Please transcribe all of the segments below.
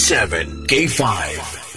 88.7 K5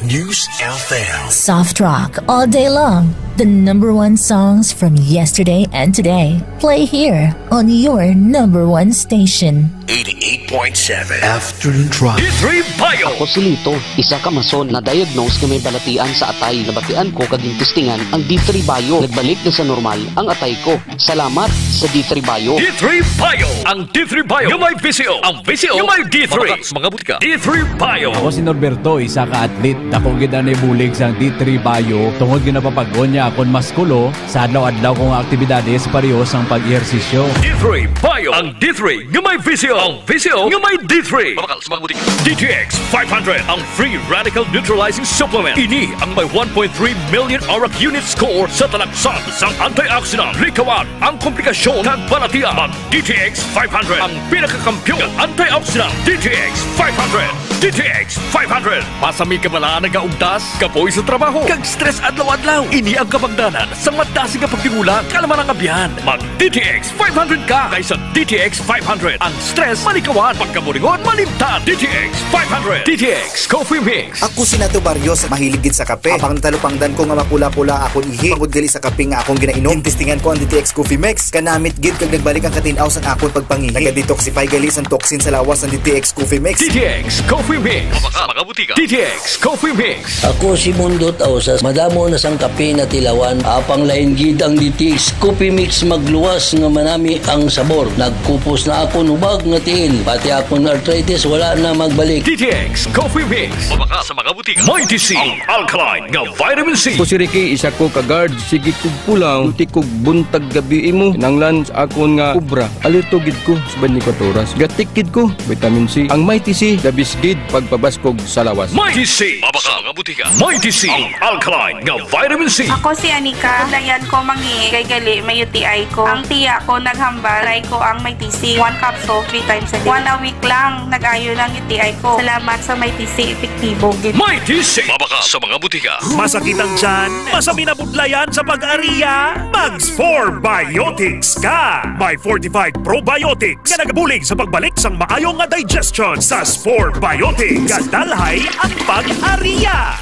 News FM. Soft rock all day long. The #1 songs from yesterday and today play here on your #1 station. 88.7 Afternoon Drive. D3 Bio. Ako si Lito, isa ka mason na diagnose na may balatian sa atay. Nabatian ko kaging testingan ang D3 Bio. Nagbalik na sa normal ang atay ko. Salamat sa D3 Bio. D3 Bio. Ang D3 Bio yung may VCO. Ang VCO yung may D3. Mga butika. D3 Bio. Ako si Norberto, isa ka atlet. Dako gid ani bulig sa D3 Bio. Tungod gyud napapag-on niya akon maskulo sa adlaw-adlaw kong aktibidades parehas ang pag-ehersisyo. D3 Bio. Ang D3 yung may VCO. Ang VCO yung may D3. Mga butika. DTX 500. Ang free radical neutralizing supplement. Ini ang may 1.3 million ORAC unit score sa talaksan sang antioxidant. Likawan ang komplikasyon ng balatian. Ang DTX 500. Ang pinakakampiyon ng antioxidant. DTX 500. DTX 500. Pasami ka bala nagaugdas, kapoy sa trabaho, kag stress adlaw-adlaw. Ini ang kabangdanan sa madasig nga pagtingula, kalaman ang abiyan. Mag DTX 500 ka kaysa DTX 500. Ang stress malikawan, pagkamulingon malimtan. DTX 500. DTX Coffee Mix. Ako si Nato Barrios, mahilig gid sa kape. Apang talupangdan ko nga mapula-pula akong ihi. Pagod gali sa kape nga akong ginainom. Testingan ko ang DTX Coffee Mix. Kanamit gid kag nagbalik ang katinaw sa akong pagpangihi. Naga-detoxify gali sa toxin sa lawas ng DTX Coffee Mix. DTX Coffee Mix. Mga butika. DTX Coffee Mix. Ako si Mundot Ausas. Madamo na sang kape na tilawan. Apang lain gid ang DTX Coffee Mix magluwas nga manami ang sabor. Nagkupos na ako nubag nga tiil. Pati akong arthritis wala na magbalik. DTX Coffee Mix. Mabaka sa mga butika. Mighty C. Ang alkaline nga vitamin C. Ako si Ricky, isa ko kagard. Sige kog pulang. Uti kog buntag gabi imo. Nanglan sa akon nga kubra. Alerto gid ko sa 24 oras. Gatik gid ko. Vitamin C. Ang Mighty C. Dabis gid pagpabaskog sa lawas. Mighty C. Mabaka mga butika. Mighty C. Ang alkaline nga vitamin C. Ako si Anika. Dayan ko mangi. Kay gali may UTI ko. Ang tiya ko naghambal. Try ko ang Mighty C. 1 capsule 3 times a day. 1 a week lang. Nag-ayo lang UTI ko. Salamat sa Mighty C. Epektibo gid. Mighty C. Mabaka sa mga butika. Masakit ang tiyan? Masami na budlayan sa pag-ariya? Mags 4 Biotics ka! May fortified probiotics nga nagabulig sa pagbalik sang maayong nga digestion sa 4 Biotics. Kadalhay ang pag-ariya!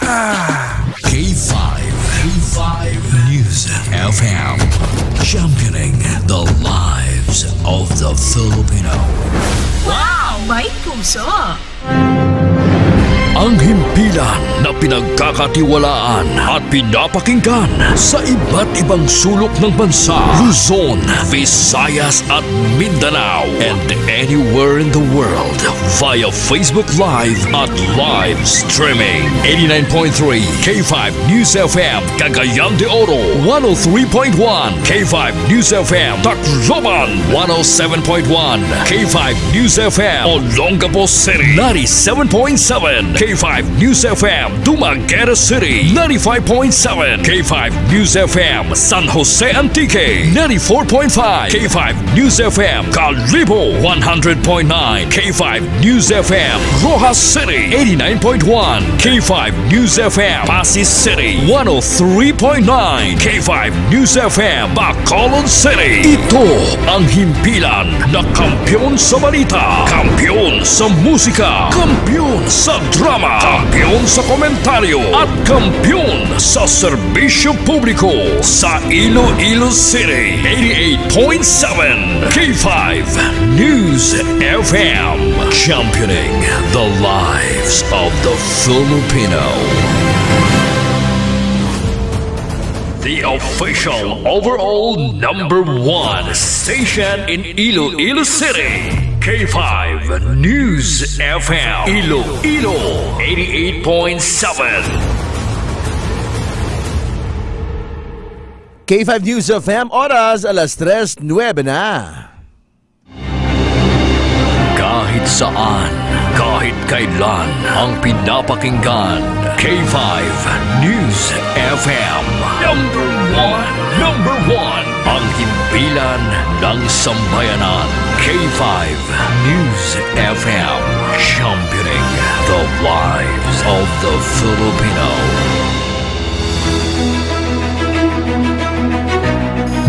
K5 News FM. Championing the lives of the Filipino. Wow! May puso! Ang himpilan na pinagkakatiwalaan at pinapakinggan sa iba't ibang sulok ng bansa, Luzon, Visayas at Mindanao, and anywhere in the world via Facebook Live at live streaming. 89.3 K5 News FM, Cagayan de Oro, 103.1 K5 News FM, Tacloban, 107.1 K5 News FM, Olongapo City, 97.7 K5 News FM, Dumaguete City, 95.7 K5 News FM, San Jose Antique, 94.5 K5 News FM, Calibo, 100.9 K5 News FM, Rojas City, 89.1 K5 News FM, Pasig City, 103.9 K5 News FM, Bacolod City. Ito ang himpilan na kampiyon sa balita, kampiyon sa musika, kampiyon sa drama, kampiyon sa komentaryo at kampiyon sa serbisyo publiko sa Iloilo City. 88.7 K5 News FM, championing the lives of the Filipino. The official overall #1 station in Iloilo City. K5 News FM, Iloilo 88.7. K5 News FM, oras alas 3:09 na. Kahit saan, kahit kailan, ang pinapakinggan. K5 News FM, number one, ang himpilan ng sambayanan. K5 News FM, championing the lives of the Filipino.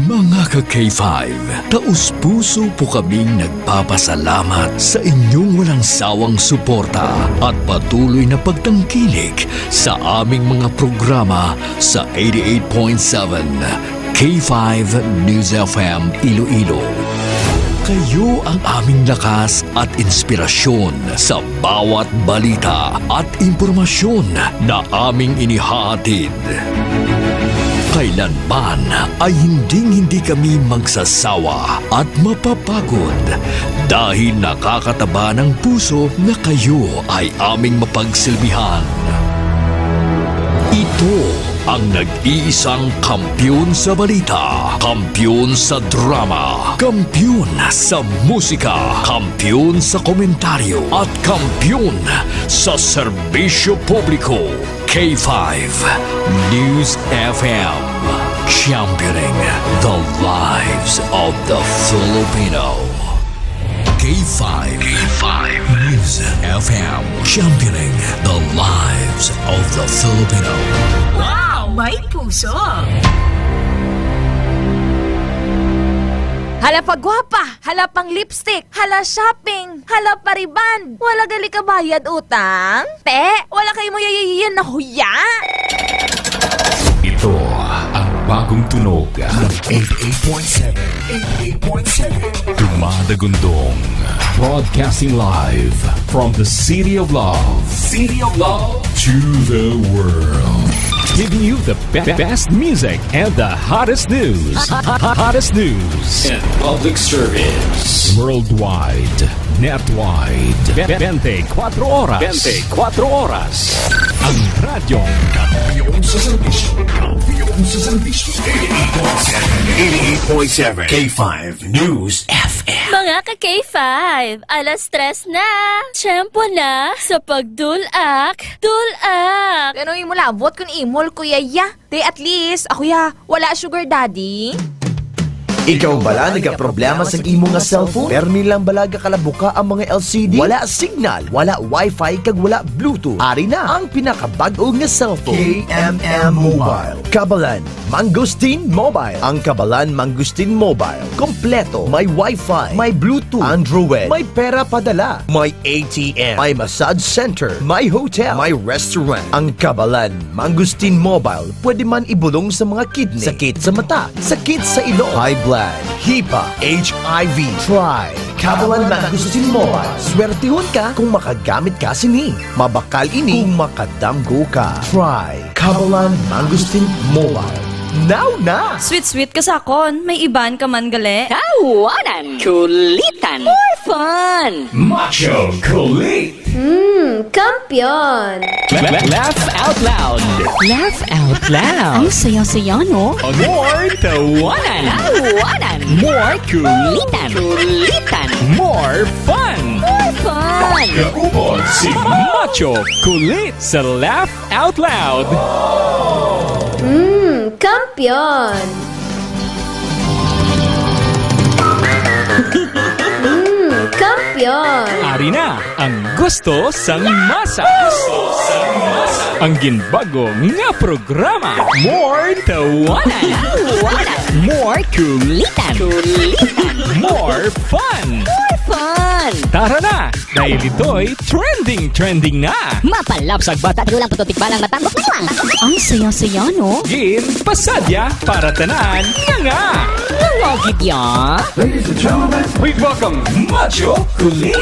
Mga Mga ka-K5, taus-puso po kaming nagpapasalamat sa inyong walang sawang suporta at patuloy na pagtangkilik sa aming mga programa sa 88.7 K5 News FM Iloilo. Kayo ang aming lakas at inspirasyon sa bawat balita at impormasyon na aming inihahatid. Kailanman ay hindi kami magsasawa at mapapagod dahil nakakataba ng puso na kayo ay aming mapagsilbihan. Ito ang nag-iisang kampiyon sa balita, kampiyon sa drama, kampiyon sa musika, kampiyon sa komentaryo, at kampiyon sa serbisyo publiko. K5 News FM, championing the lives of the Filipino. K5 News FM, championing the lives of the Filipino. Wow! May puso! Hala pagwapa, hala pang lipstick, hala shopping, hala pariban. Wala gali ka bayad utang? Te, wala kayo mo yayayan na huya? Ito ang bagong tunog ng 88.7 Dumadagundong, broadcasting live from the City of Love to the world, giving you the best music and the hottest news. Hottest news and public service worldwide, netwide. 24 oras. 24 oras. Ang radyo kampiyon sa serbisyo. Kampiyon sa serbisyo. 88.7 K5 News FM. Mga ka-K5, alas 3 na. Tiyempo na sa pagdulak. Dulak. Ganun yung mulabot kung imol, kuya ya. Te, at least, ako ya, wala sugar daddy. Ikaw bala nagaproblema sa imo nga cellphone? Permi lang balaga kalabuka ang mga LCD? Wala signal, wala wifi, kag wala bluetooth. Ari na ang pinakabag-o nga cellphone. KMM Mobile. Kabalan Mangustin Mobile. Ang Kabalan Mangustin Mobile. Kompleto, may wifi, may bluetooth, Android, may pera padala, may ATM, may massage center, may hotel, may restaurant. Ang Kabalan Mangustin Mobile pwede man ibulong sa mga kidney, sakit sa mata, sakit sa ilong, high blood, HIPAA, HIV. Try Kabalan Mangustin Mobile. Swertihon ka kung makagamit ka sini. Mabakal ini kung makadamgo ka. Try Kabalan Mangustin Mobile. Now na! Sweet ka sakon. May iban ka man gali. Tawanan! Kulitan! More fun! Macho Kulit! Kampiyon! Laugh out loud! Laugh out loud! Ang saya-saya, no? More tawanan! Tawanan! More kulitan! Kulitan! More fun! More fun! Kaupon si Macho Kulit sa Laugh Out Loud! Kampiyon! Kampiyon! Ari na ang gusto sang masa! Ang ginbagong nga programa! More tawanan! Tawanan! More kulitan! Kulitan! More fun! More fun! Tara na! Dahil ito'y trending na! Mapalapsag bata at walang pututik-balang matambok na lang! Ang saya-saya, no? Gin, pasadya para tanan nga! Nawagid ya! Ladies and gentlemen, please welcome Macho Kulit!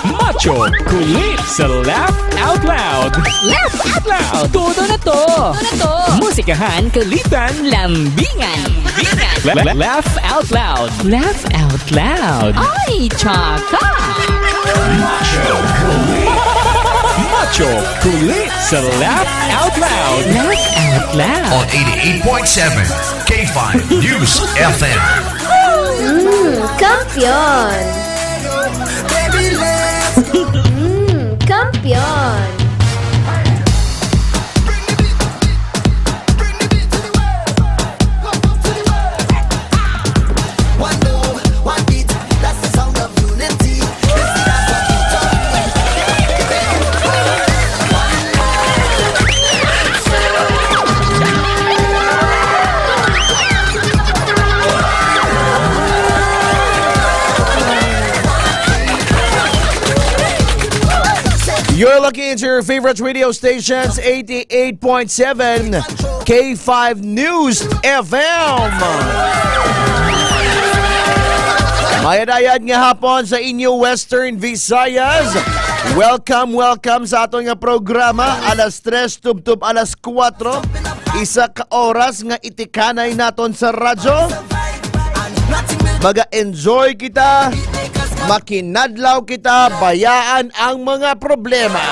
Macho Kulit sa Laugh Out Loud! Laugh out loud! Todo na to! Musikahan, kulitan, lambingan! Laugh Out Loud! Laugh out loud! Ay, tsaka! Macho Kulit sa Laugh Out Loud! Laugh out loud! On 88.7 K5 News FM! Kampiyon! Kampiyon! You're looking into your favorite radio stations, 88.7 K5 News FM. Mayadayad nga hapon sa inyo Western Visayas. Welcome sa atong nga programa. Alas 3, tub-tub alas 4. Isa ka oras nga itikanay naton sa radyo. Maga-enjoy kita, makinadlaw kita, bayaan ang mga problema.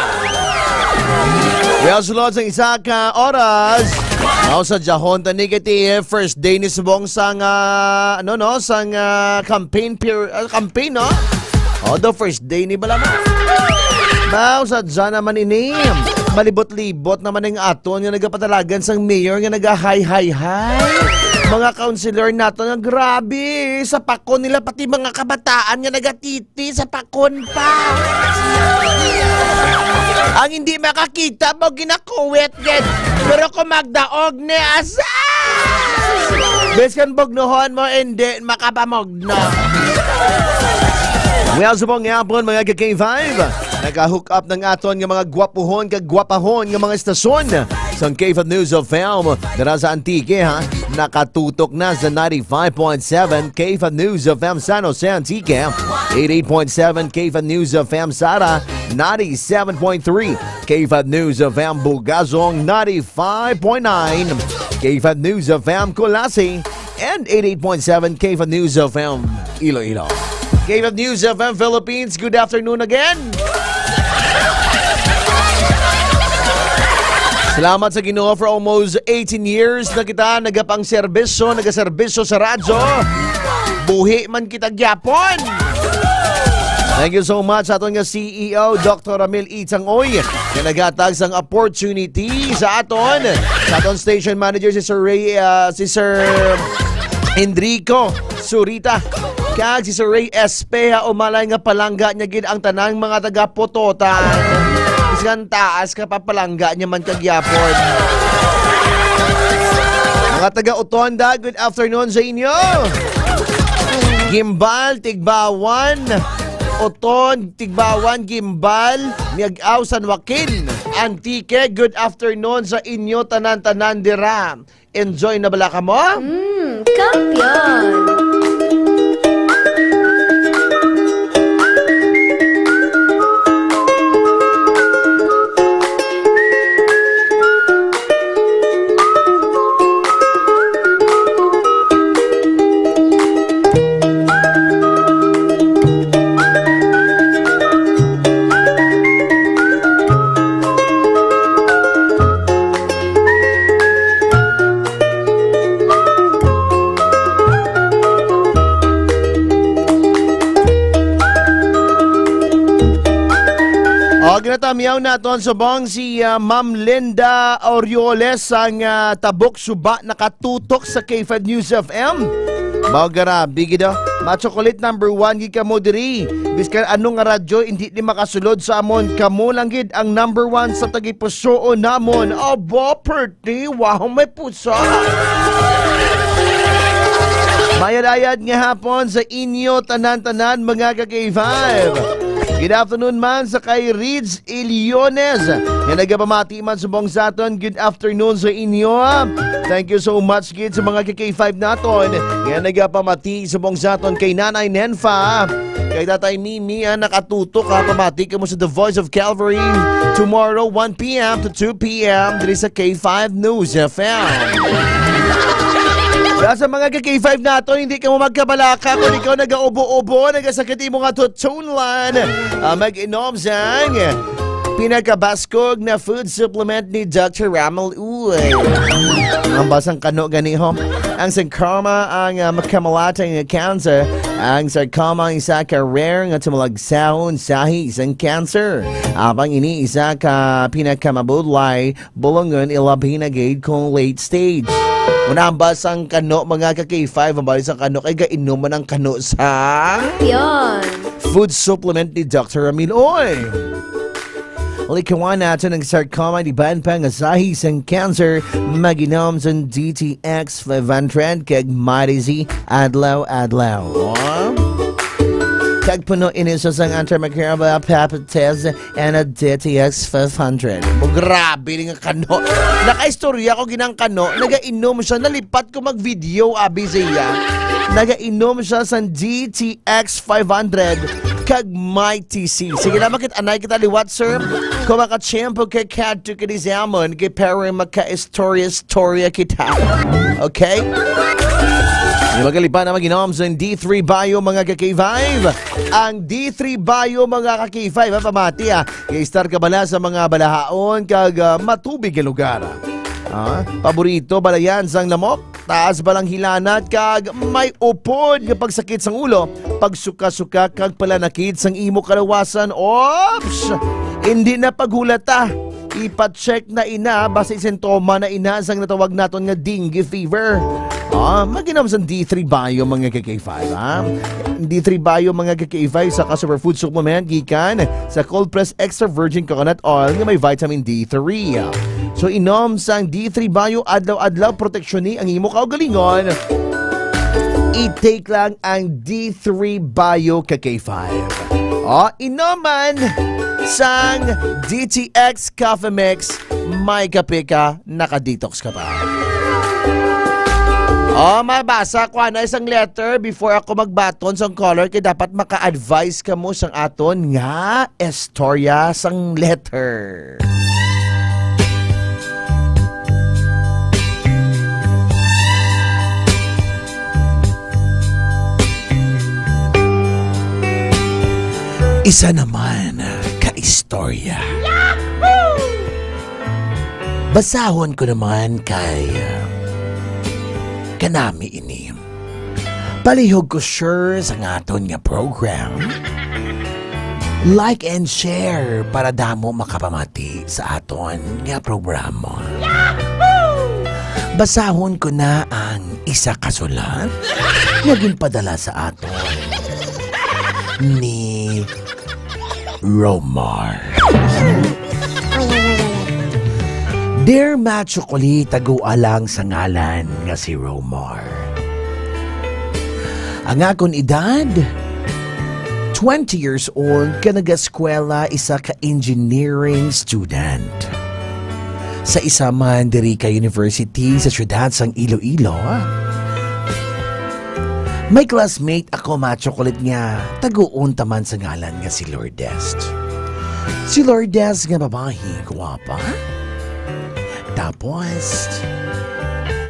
Well, sulod sa isa ka oras, sa Jahon ta negative, first day ni subong sang sang campaign campaign, no? The first day ni bala mo. Sa dyan naman inim, malibot-libot naman ang aton nga nagapatalagan sang mayor nga nag-hi-hi-hi. Mga counselor nato nga grabe, sa pakon nila pati mga kabataan nga nagatiti sa pakon pa. Ang hindi makakita mo ginakuwet din, pero kung magdaog ni asa. Beskan bognohon mo, hindi makapamogno. Well, subong nga po mga K5, nag-hook up ng aton nga mga gwapuhon kagwapahon nga mga estasyon sa K5 News of Film. Dara sa Antique, ha? Nakatutok na sa 95.7 K5 News of FM San Jose Antique, 88.7 K5 News of FM Sara, 97.3 K5 News of FM Bugazong, 95.9 K5 News of FM Colase, and 88.7 K5 News of FM Iloilo. K5 News of FM Philippines, good afternoon again. Salamat sa Ginoo for almost 18 years na kita nagaserbisyo sa radyo. Buhi man kita gyapon. Thank you so much sa aton nga CEO Dr. Ramil Itangoy na nagatag sang opportunity sa aton station manager si Sir Enrico Surita kag si Sir Ray Espeha umalay nga palangga niya gid ang tanang mga taga-Pototan. Isang taas ka papalangga niya man kagyapon. Mga taga-Utonda, good afternoon sa inyo. Gimbal, Tigbawan, Oton, Tigbawan, Gimbal, Miagaw, San Joaquin, Antique, good afternoon sa inyo tanan-tanan dira. Enjoy na bala ka mo? Kampiyon! Ginatamiyaw naton subong si Ma'am Linda Orioles ang tabok suba nakatutok sa K5 News FM. Bagara, bigido. Machokolit number 1 gid kamo diri. Biskan anong nga radyo hindi di makasulod sa amon, kamo lang gid ang number 1 sa tagipuso namon. Aba, pretty. Wow, may puso. Mayad-ayad nga hapon sa inyo tanan-tanan mga ka-K5. Good afternoon man sa kay Rids Iliones nga nagapamati man subong sa aton. Good afternoon sa inyo. Thank you so much kid sa mga K5 naton nga nagapamati subong sa aton kay Nanay Nenfa, kay Tatay Mimi nakatutok pamati ka mo sa The Voice of Calvary tomorrow 1 p.m. to 2 p.m. diri sa K5 News FM. Sa mga K5 nato, hindi ka mo magkabalaka kung ikaw nag-ubo-ubo, nagasakit mo nga tutunlan. Mag-inom sang pinakabaskog na food supplement ni Dr. Ramil Uy. Ang basang kano ganihom. Ang sarcoma ang makamalatang cancer. Ang sarcoma ang isa ka rare nga tumalagsahon sa isang cancer. Abang ini isa ka pinakamabudlay, bulungan ilabhinagid kung late stage. Unambas ang kano mga ka-K5, mabalis ang kano kay gainuman ang kano sa food supplement ni Dr. Ramil Uy. Likawan natin ang sarcoma di ban pang asahi sang cancer, maginom sa DTX 500 kag Marizi adlaw-adlaw. Kag puno iniso sang antimicrobial peptides and a DTX 500. Grabe nga kano. Nakaistorya ko ginang kano. Nagainom siya. Nalipat ko mag-video, abi siya. Nagainom siya sa DTX 500 kag my TC. Sige na, makit anay kita liwat, sir. Kung makachempo kay kadto ka ni Zamon, kay pere maka-istorya kita. Okay? Yung magalipan na mag-inom sa D3 Bio mga ka-K5. Ang D3 Bio mga ka-K5, pamati i-star ka bala sa mga balahaon kag matubig na lugar. Paborito balayan sang lamok, taas balang hilanat kag may upod nga pagsakit sang ulo, pagsuka-suka kag palanakit sang imo kalawasan. Ops! Hindi na paghulata. Ipa-check na ina basta sintoma na ina sang natawag naton nga dengue fever. Mag-inom sa D3 Bio mga ka-K5. D3 Bio mga ka-K5 sa superfood supplement gikan sa cold pressed extra virgin coconut oil nga may vitamin D3. So inom sang D3 Bio adlaw-adlaw proteksyon ni ang imo kaugalingon. I-take lang ang D3 Bio ka-K5. Inoman sang DTX Coffee Mix, may kape ka, naka-detox ka pa. Mabasa ko na isang letter before ako magbaton sang caller kaya dapat maka-advise ka mo sang aton nga istorya sang letter. Isa naman ka-istorya. Yahoo! Basahon ko naman kay kanami ini. Palihog ko sure sa aton nga program. Like and share para damo makapamati sa aton nga programa. Yahoo! Basahon ko na ang isa kasulat nga ginpadala sa aton ni Romar. Dear Machokoli, tagualang sa ngalan nga si Romar. Ang akong edad, 20 years old, ka nag-eskwela isa ka engineering student. Sa isa man diri ka university sa syudad sang Iloilo. May classmate ako, Machokolit nga, taguon taman sa ngalan nga si Lourdes. Si Lourdes nga babae, guwapa. Tapos,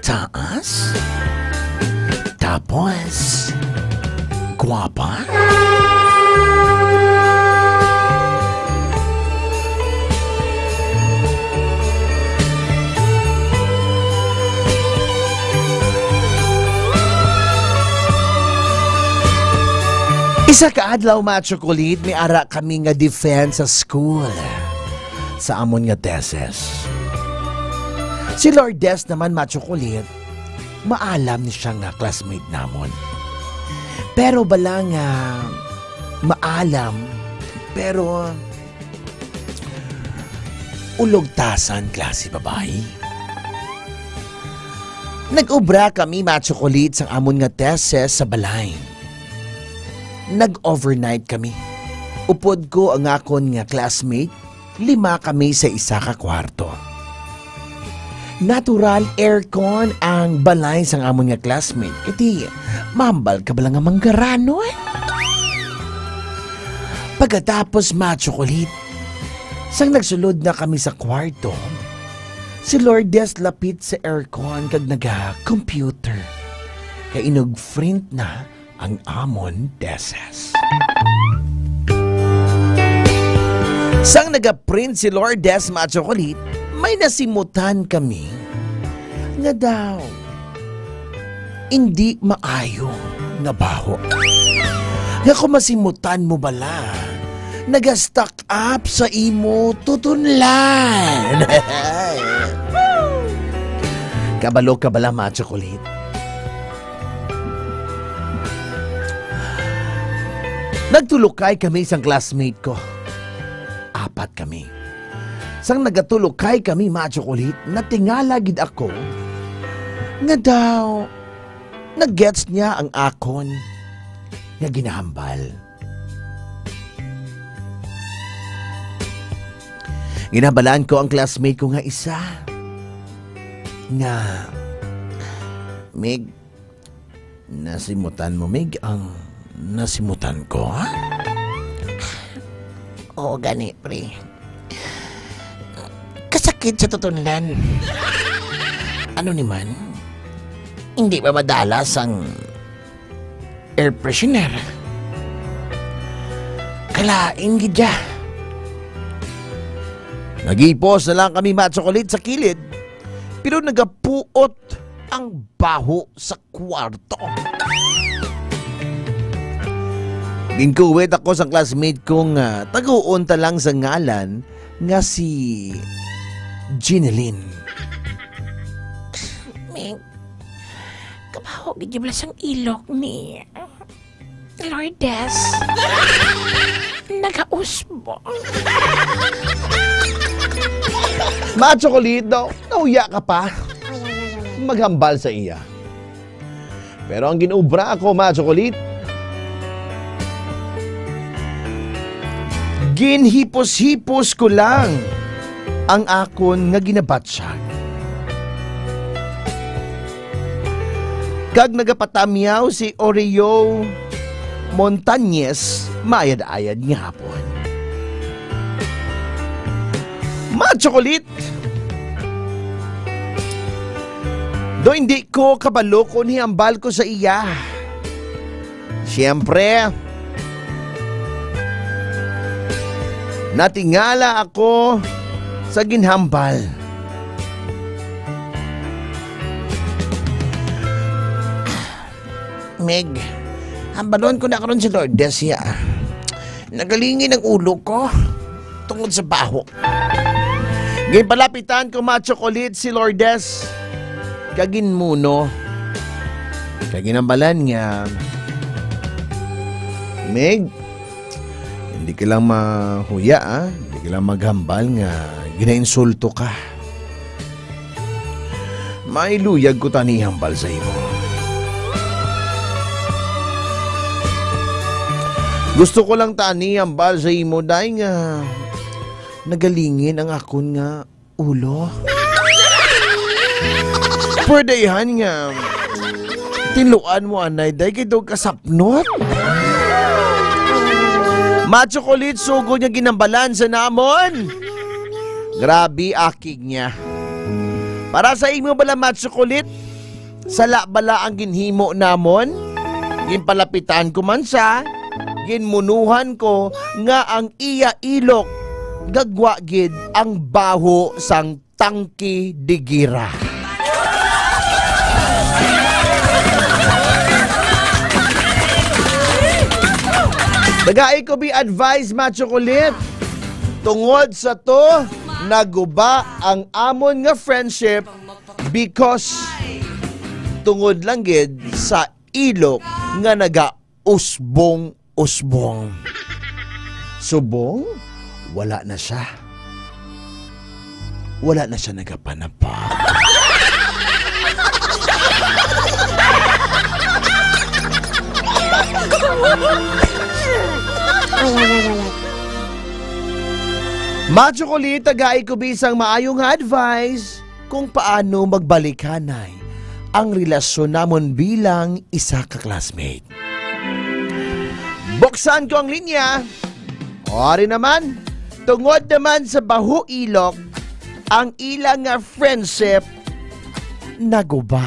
taas. Tapos, guwapa. Isa ka adlaw, Machokolit, may ara kami nga defense sa school sa amon nga teses. Si Lourdes naman, Machokolit, maalam ni siya nga classmate namon. Pero bala nga maalam, pero ulogtasan klase babae. Nag-ubra kami, Machokolit, sa amon nga teses sa balay. Nag-overnight kami. Upod ko ang akon nga classmate, 5 kami sa isa ka kwarto. Natural aircon ang balay sang amon nga classmate. Iti, mambal ka bala nga manggarano eh. Pagkatapos, Machokolit, sang nagsulod na kami sa kwarto, si Lourdes lapit sa aircon kag naga-computer. Kaya inug-print na ang amon teses. Sang nag-print si Lourdes, Machokolit, may nasimutan kami nga daw hindi maayo nga baho. Nga kung masimutan mo bala, nag-stack up sa imo tutunlan. Kabalo ka bala, Machokolit? Nagtulukay kami isang classmate ko. 4 kami. Sang nagatulukay kami, Machokolit, natingala gid ako nga daw nag-gets niya ang akon nga ginahambal. Ginabalaan ko ang classmate ko nga isa. Nga, Mig, nasimutan mo, Mig, ang nasimutan ko, ha? Oo, gani, pre. Kasakit sa tutunlan. Ano naman? Hindi ba madalas ang air freshener? Kalain gidya. Nagipos na lang kami matsokolit sa kilid, pero nagapuot ang baho sa kwarto. Ginkuwit ako sa classmate kong taguunta lang sa ngalan nga si Ginelyn. Meg, kabaho gidya sang ilok ni Lourdes. Nagausbo. Matsokolit daw, nauya ka pa. Maghambal sa iya. Pero ang ginubra ako, Matsokolit, ginhipos-hipos ko lang ang akon nga ginabatsyag. Kag nagapatamyaw si Oreo Montañez, mayad-ayad nga hapon. Matsokolit, do hindi ko kabalo kung hihambal ko sa iya. Siyempre, natingala ako sa ginhambal. Meg, hambalon ko na karon si Lourdes ya. Nagalingin ang ulo ko tungod sa baho. Ginpalapitan ko, Matsokolit, si Lourdes. Kaginmuno. Kaginambalan nga, Meg, hindi ka lang mahuya, hindi ka lang maghambal nga ginainsulto ka. Mailuyag ko tanihambal sa imo. Gusto ko lang tanihambal sa imo dahil nga nagalingin ang akon nga ulo. Pwedeihan nga tinuan mo anay dahil kayo kasapnot. Matsokolit, sugod niya ginambalan sa namon. Grabe akig niya. Para sa imo bala, Matsokolit, sala bala ang ginhimo namon. Ginpalapitan ko man sa, ginmunuhan ko nga ang iya ilok gagwagid ang baho sang tangki de gira. Nagay ko bi advice, Matsokolit. Tungod sa to, naguba ang amon nga friendship because tungod lang gid sa ilok nga naga-usbong-usbong. Subong, wala na siya. Wala na siya nagapanapa. Matsokolit, tagay ko bisang maayong advice kung paano magbalikanay ang relasyon namon bilang isa ka classmate. Buksan ko ang linya. Ori naman, tungod naman sa baho ilok, ang ilang nga friendship naguba.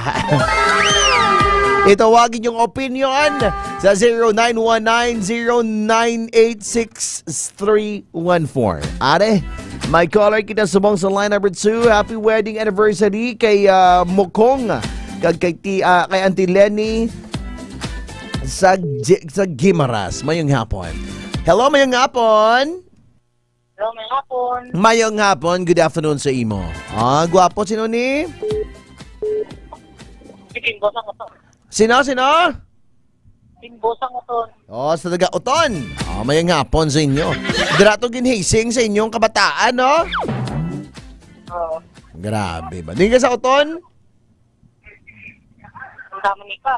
Itawagin yung opinion sa 0919-0986-314. Are, may caller kita subong sa line number 2. Happy wedding anniversary kay Mokong, kay Auntie Lenny sa Gimaras. Mayong hapon. Hello, mayong hapon. Hello, mayong hapon. Mayong hapon. Good afternoon sa imo. Gwapo sino ni? Bosang Uton. Sino? Bosang Uton. Sa taga Uton. Mayang hapon sa inyo. Dirato ginhising sa inyong kabataan, no? Oo. Grabe ba? Di ka sa Uton? Santa Monica.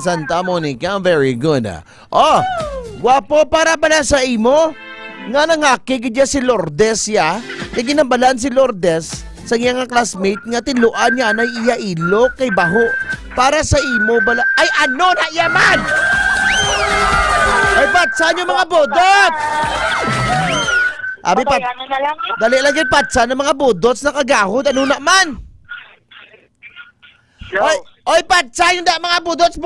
Santa Monica. Very good. Gwapo para ba na sa imo? Nga nangakig dyan si Lourdes ya? Ginambalan si Lourdes sa iya nga classmate nga tiluan niya na iya ilo kay baho. Para sa imo bala... Ay ano na yaman! Ay patsa niyo mga budot! Abi pat... Dali lang yung patsa ng mga budots na kagahod. Ano na man? Oy patsa yung mga budots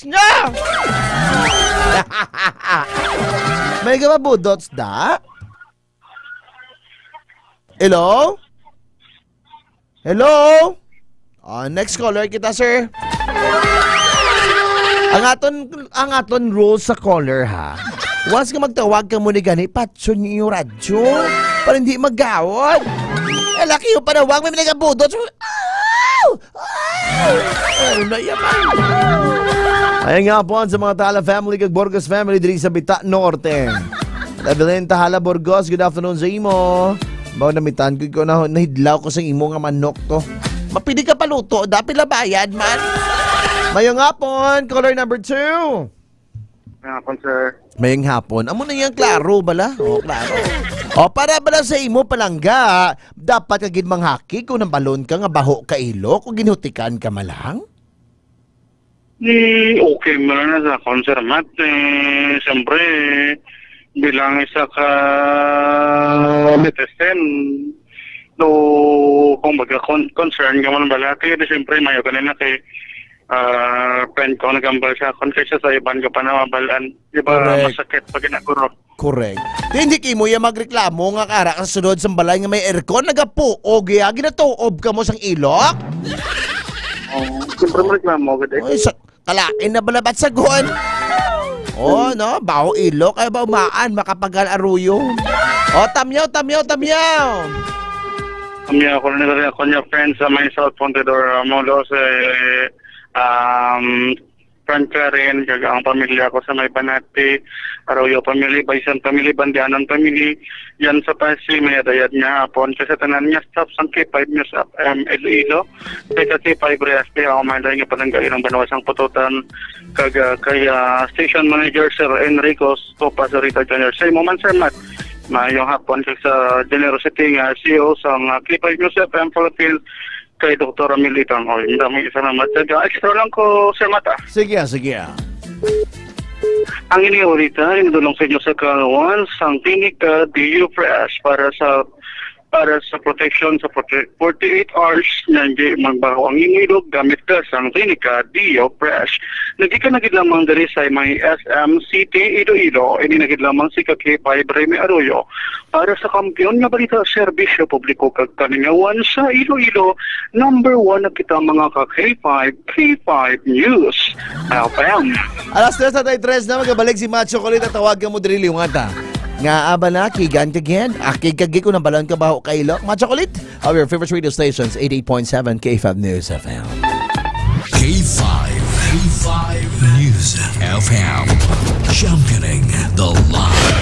nyo! May ka ba budots da? Hello? Hello? Next caller kita, sir. Ang aton rules sa caller, ha? Once ka magtawag ka muna gani, patso niyo yung radyo para hindi mag-gawad. Laki yung panawag, may minagabudot. Ano na yaman? Ayan nga po sa mga Tahala family kag Burgos family diri sa Bita Norte. Evelyn Tahala Burgos, good afternoon sa imo. Bawa namitan ko na nahidlaw ko sa imo nga manok to. Mapili ka paluto, dapat labayad man. Mayong hapon, caller number 2. Mayong hapon, sir. Mayong hapon. Amo na yan, klaro bala? Klaro. Para bala sa imo palangga, dapat kagid manghaki kung nambalon ka nga baho ka ilo kung ginhutikan ka malang? Okay mo na sa konsermat. Siyempre, bilang isa ka netesen, kung concern ka mo ng balaki, siyempre mayo kanina kay friend ko nagambal siya kung kaysa sa iban ka pa na mabalaan. Diba masakit pag inaguro? Correct. Hindi kayo mo yung magreklamo nga kara ang sunod sa balay nga may aircon, nagapuog ya, ginatuob ka mo sang ilok? Siyempre mo reklamo ka din. Kalain na balabat sa gon. No, baho ilok, ay ba umaan, makapagal aruyo. Tamyaw. Tamyaw ko na ako niya friends sa may South Pontedor, Molo sa friend ka rin, ang pamilya ko sa may Banati, Arroyo family, Baisan family, Bandianan family, yan sa Pasig, may adayad niya hapon, kasi tanan niya stop sa K5 News Iloilo, kaya K5 Reaste, ako manday nga pananggain ng banawasang pututan, kay station manager Sir Enrico Copa sa Rita Jr. Say mo man, Sir Matt, mayong hapon sa Generosity nga CEO sa K5 News FM Philippines, kay Dr. Militang. Dami salamat. Extra lang ko, Sir Mata. Sige. Ang iniulita, inudulong sa inyo sa Kalawan, sang Clinica Dio Fresh para sa protection sa 48 hours na hindi magbaho ang ingilog gamit ka sang Clinica Dio Fresh. Nagdi ka nagid lamang dari sa may SM City Iloilo, ini nagid lamang si K5 Remy Arroyo para sa kampiyon nga balita serbisyo publiko kag kaningawan sa Iloilo. Number 1 na kita mga K5 News. FM. Alas 3:03 na magabalik si Macho Kulit at tawag ka mo diri liwata. Nga aba na, kigan kagyan. Kigagi ko ng balon ka baho kailo. Macho Kulit, of your favorite radio stations, 88.7 K5 News FM. K5 News FM. Championing the line.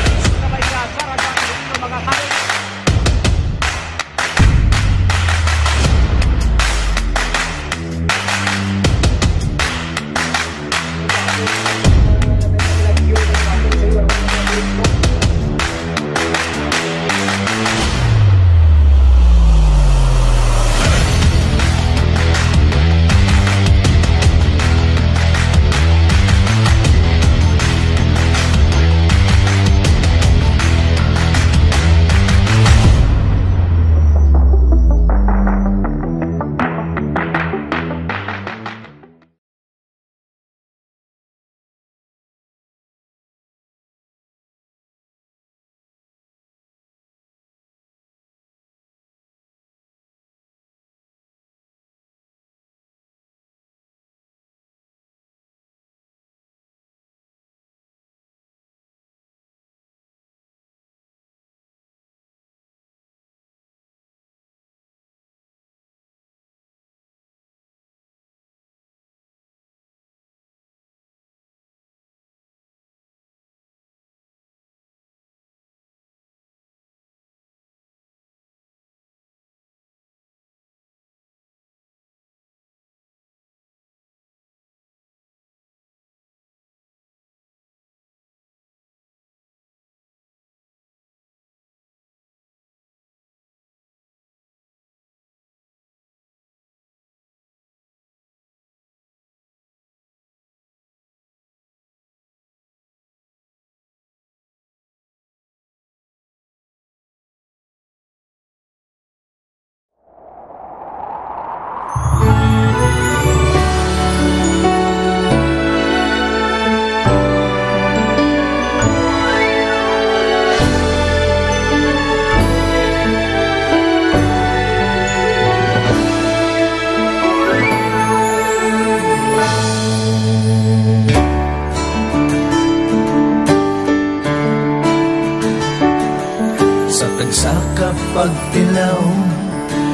sa tagsaka pagtilaw,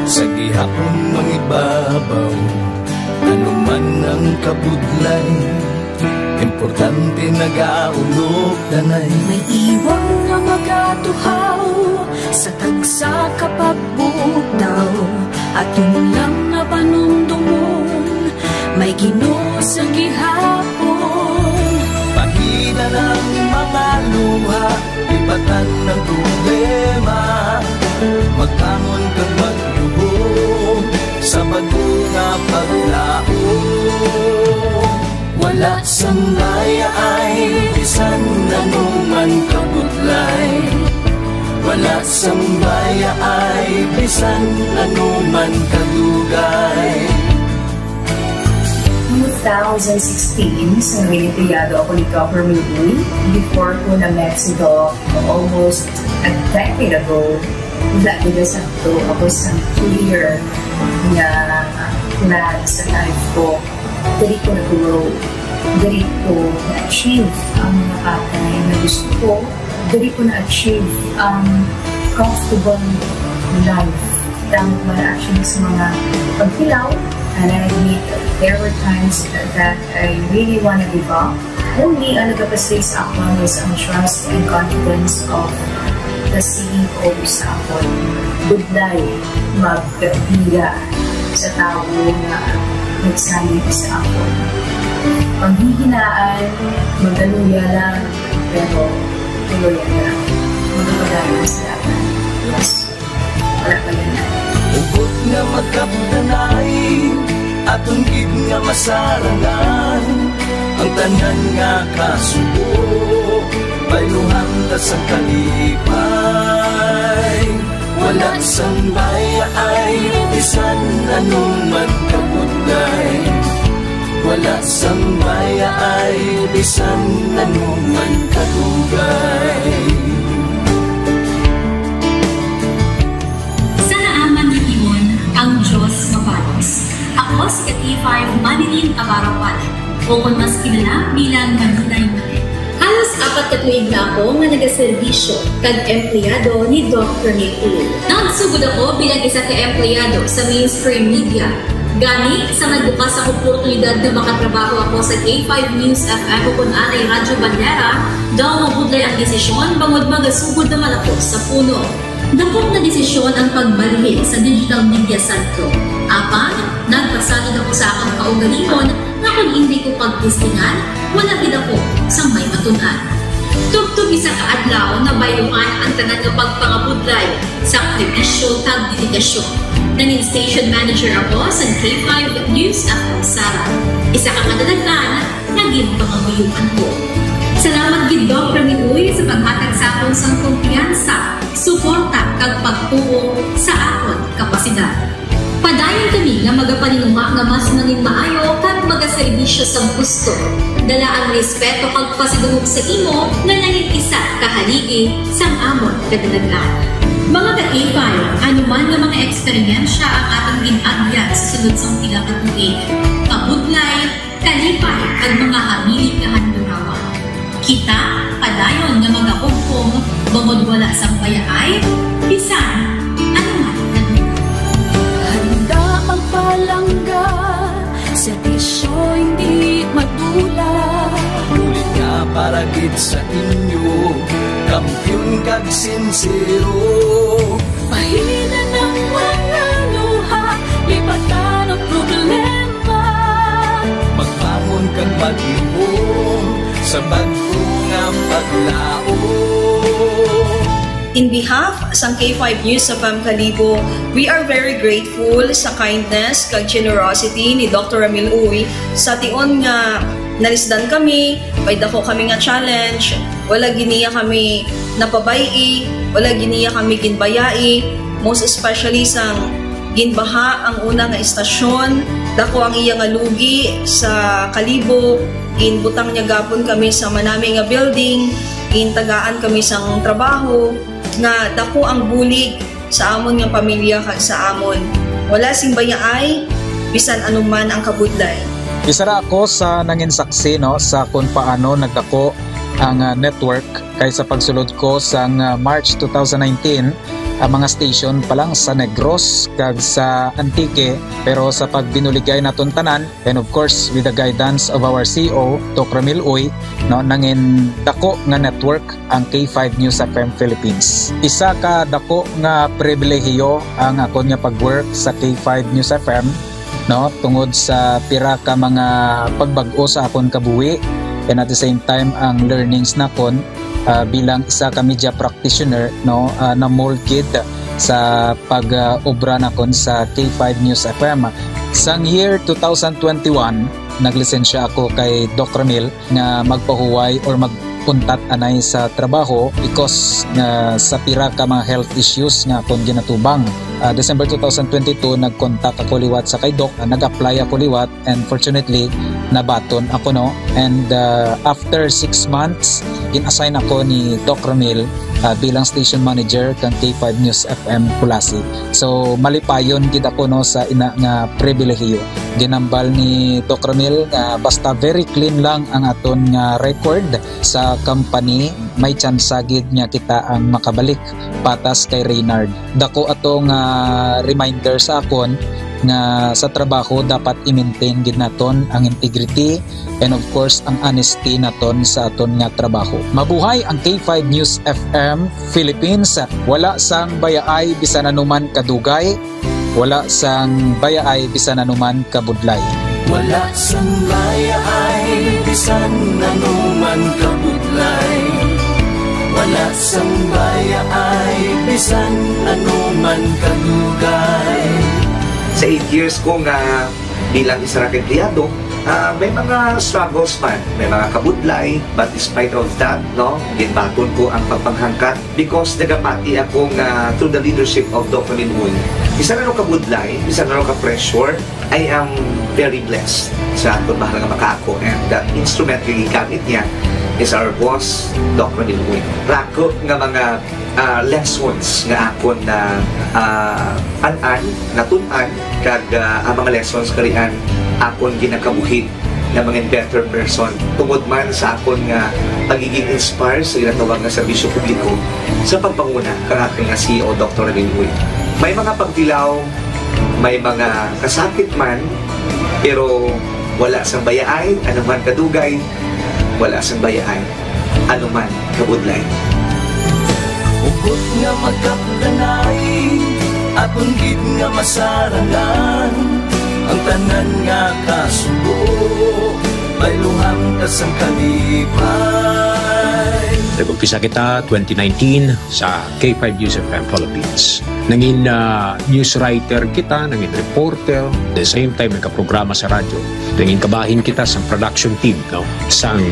sa gihapon mangibabaw, ano man ang kabudlay, importante nagaulog danay. May iwang nga magatuhaw sa tagsa kapag bugdaw, at yun lang nga panumdumon, may Ginoo sa gihapon. Pahina ng mga luha, ibatan ng problema, magbangon kang maglubog sa bagunga paglao. Wala sandaya ay bisan anuman kabudlay, wala sambaya ay bisan anuman kadugay. 2016, sa nangyayado ako ni Dr. Mili. Before ko na Mexico, almost a decade ago, nag-desakto ako sa clear na plan sa life ko. Dari ko na-grow, dari ko na-achieve ang mga katay na gusto ko, dari ko na-achieve ang comfortable life. Dahil wala actually sa mga pagkilaw, and I admit there were times that I really want to give up. Only ang nagpapasay sa akin is ang trust and confidence of the CEO sa akin. Budlay, magbiga sa tao na nagsalit sa akin. Panghihinaan, magdaluya lang, pero tuloy lang. Magpapadayon sa laban. Yes, wala pa yan. Ugot nga magkapdanay, atong gid nga masarangan, ang tanan nga kasubo, bayluhan ka sa kalipay. Wala sambaya ay bisan anuman kabudlay, wala sambaya ay bisan anuman kadugay. Ang Diyos mapalos. Ako si Kati5 Manilin Abarawan, o kung mas kilala bilang Manilay Manil. Halos 4 ka tuig na ako nga nagaserbisyo kag empleyado ni Dr. Nick. Nagsugod ako bilang isa ka empleyado sa mainstream media. Gani sa nagbukas sa oportunidad na makatrabaho ako sa K5 News FM o kung anay Radyo Bandera, daw mabudlay ang desisyon bangod magasugod naman ako sa puno. Dapong na desisyon ang pagbalhin sa digital media sentro. Apan, nagpasalid ako sa akong kaugalingon na kung hindi ko pagtistingan, wala gid ako sa may matunan. Tugtog isa ka adlaw na bayuhan ang tanan nga pagpangabudlay sa sakripisyo kag dedikasyon. Nanging station manager ako sa K5 News FM Sara. Isa ka kadagdagan, naging pangabuyuhan ko. Salamat gid Dr. Miluy sa paghatag sa akon sang kumpiyansa, suporta kag pagtuo sa akon kapasidad. Padayon kami nga magapaninuma nga mas nanging maayo kag magaserbisyo sa gusto. Dala ang respeto kag pasidungog sa imo nga nanging isa kahaligi sang amon kadalagan. Mga ka-K5, anuman nga mga eksperyensya ang atong ginagyan sa sunod sang pila ka tuig. Kabudlay, kalipay kag mga hamilig nga handurawan. Kita, padayon nga mag-augpong, bangod wala sa payaay, bisan, ano man. Handa magpalangga, servisyo hindi madula. Ulit nga para gid sa inyo, kampiyon kag sincero. Mahina ng mga luha, lipatan ang problema. Magbangon kag mag-iwong sa bago nga paglao. In behalf sa K5 News FM Kalibo, we are very grateful sa kindness kag generosity ni Dr. Ramil Uy sa tion nga nalisdan kami, may dako kami nga challenge, wala giniya kami napabayi, wala giniya kami ginbayai, most especially sang ginbaha ang una nga istasyon, dako ang iya nga lugi sa Kalibo, ginbutang niya gapon kami sa manami nga building, gintagaan kami sang trabaho, nga dako ang bulig sa amon nga pamilya kag sa amon. Wala sing bayaay, bisan anuman ang kabudlay. Isa ra ako sa nangin saksi no sa kung paano nagdako ang network kay sa pagsulod ko sa March 2019 ang mga station pa lang sa Negros kag sa Antique, pero sa pagbinuligay naton tanan and of course with the guidance of our CEO Doc Ramil Uy, no, nangin dako nga network ang K5 News FM Philippines. Isa ka dako nga pribilehiyo ang akon nga pagwork sa K5 News FM, no, tungod sa pira ka mga pagbag-o sa akon kabuhi and at the same time ang learnings nakon bilang isa ka media practitioner, no, na molded sa pag-obra nakon sa K5 News FM. Sang year 2021 naglisensya ako kay Doc Ramil nga magpahuway or magpuntat anay sa trabaho because sa pira ka mga health issues nga akong ginatubang. December 2022 nag-contact ako liwat sa kay Doc, nag-apply ako liwat and fortunately nabaton ako, no, and after 6 months in-assign ako ni Doc Ramil bilang station manager kang K5 News FM Kulasi. So malipayon gid ako, no, sa ina nga pribilehiyo. Ginambal ni Doc Ramil nga basta very clean lang ang aton nga record sa company, may chance gid nga kita ang makabalik patas kay Reynard. Dako atong reminder sa akon nga sa trabaho dapat i-maintain gid naton ang integrity and of course ang honesty naton sa aton nga trabaho. Mabuhay ang K5 News FM Philippines. Wala sang bayaay bisan anuman kadugay, wala sang bayaay bisan anuman kabudlay. Wala sang bayaay bisan anuman kabudlay. Wala sang bayaay bisan anuman kadugay. Sa 8 years ko nga bilang isa ra empleyado, may mga struggles man, may mga kabudlay, but despite of that, no, ginbaton ko ang pagpanghangkat because nagapati ako nga through the leadership of Dr. Ramil Uy. Isa na kabudlay, isa na ka-pressure, I am very blessed sa atong mahal nga makaako, and the instrument nga gigamit niya is our boss, Dr. Ramil Uy. Rako nga mga lessons nga akon na natun-an kag ang mga lessons karian akon ginakabuhi na mga better person tungod man sa akon nga pagiging inspired sa ginatawag nga serbisyo publiko sa pagpanguna kang aking nga CEO Dr. Ramil Uy. May mga pagtilaw, may mga kasakit man, pero wala sang bayaay anuman kadugay, wala sang bayaay anuman kabudlay. Ugot nga magkapdanay, akong gid nga masarangan, ang tanan nga kasubo, may luhang kasang kalipay. Nag-umpisa kita 2019 sa K5 News FM Philippines. Nangin news writer kita, nangin reporter, at the same time nagka-programa sa radyo. Nangin kabahin kita sa production team, no, sang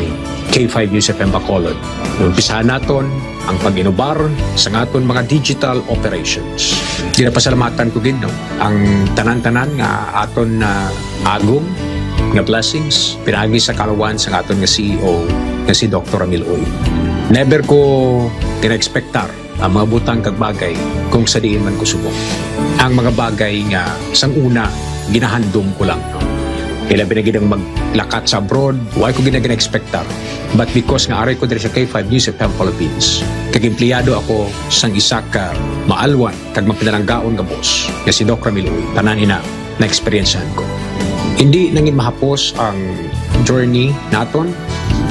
K5 News FM Bacolod. Umpisahan naton ang pag-inubar sa aton mga digital operations. Ginapasalamatan ko din, no, ang tanan-tanan nga aton na agong nga blessings pinagi sa kalawan sa aton nga CEO nga si Dr. Ramil Uy. Never ko kina-expectar ang mga butang kag bagay kung sa diin man ko subok. Ang mga bagay nga sang una ginahandom ko lang, no. Kailan binagidang maglakat sa abroad, why ko gina-expectar. But because nga aray ko diri sa K5 News FM Philippines, kag empleyado ako sang isa ka maalwan kag mapinalanggaon nga boss nga si Doc Ramil Uy. Tanan ina na experiencehan ko. Hindi nangin mahapos ang journey naton.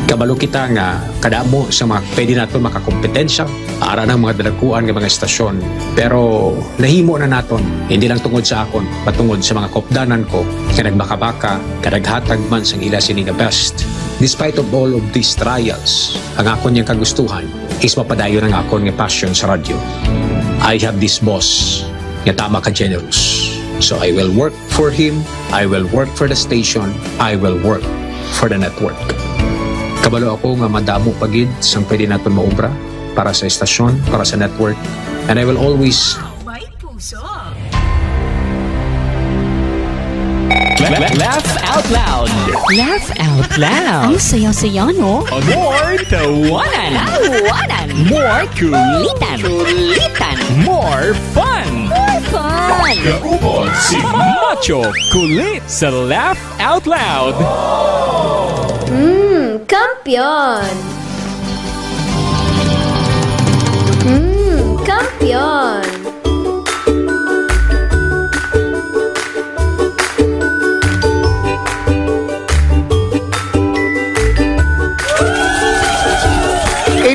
Kabalo kita nga kadamo sa mga pwede naton makakompetensya ara ng mga dalakuan ng mga estasyon. Pero nahimo na naton, hindi lang tungod sa akon, patungod sa mga kopdanan ko na nagbaka-baka, kadaghatag man sang ila sini nga best. Despite of all of these trials, ang akon niyang kagustuhan is mapadayon ang akon nga passion sa radyo. I have this boss nga tama ka generous. So I will work for him, I will work for the station, I will work for the network. Kabalo ako nga madamo pagid sang pwede naton maobra para sa estasyon, para sa network, and I will always Laugh out loud. Laugh out loud. Ang saya-saya, no? More tawanan. Tawanan. More kulitan. Kulitan. More fun. More fun. Kaupon si Macho Kulit sa Laugh Out Loud. Kampiyon!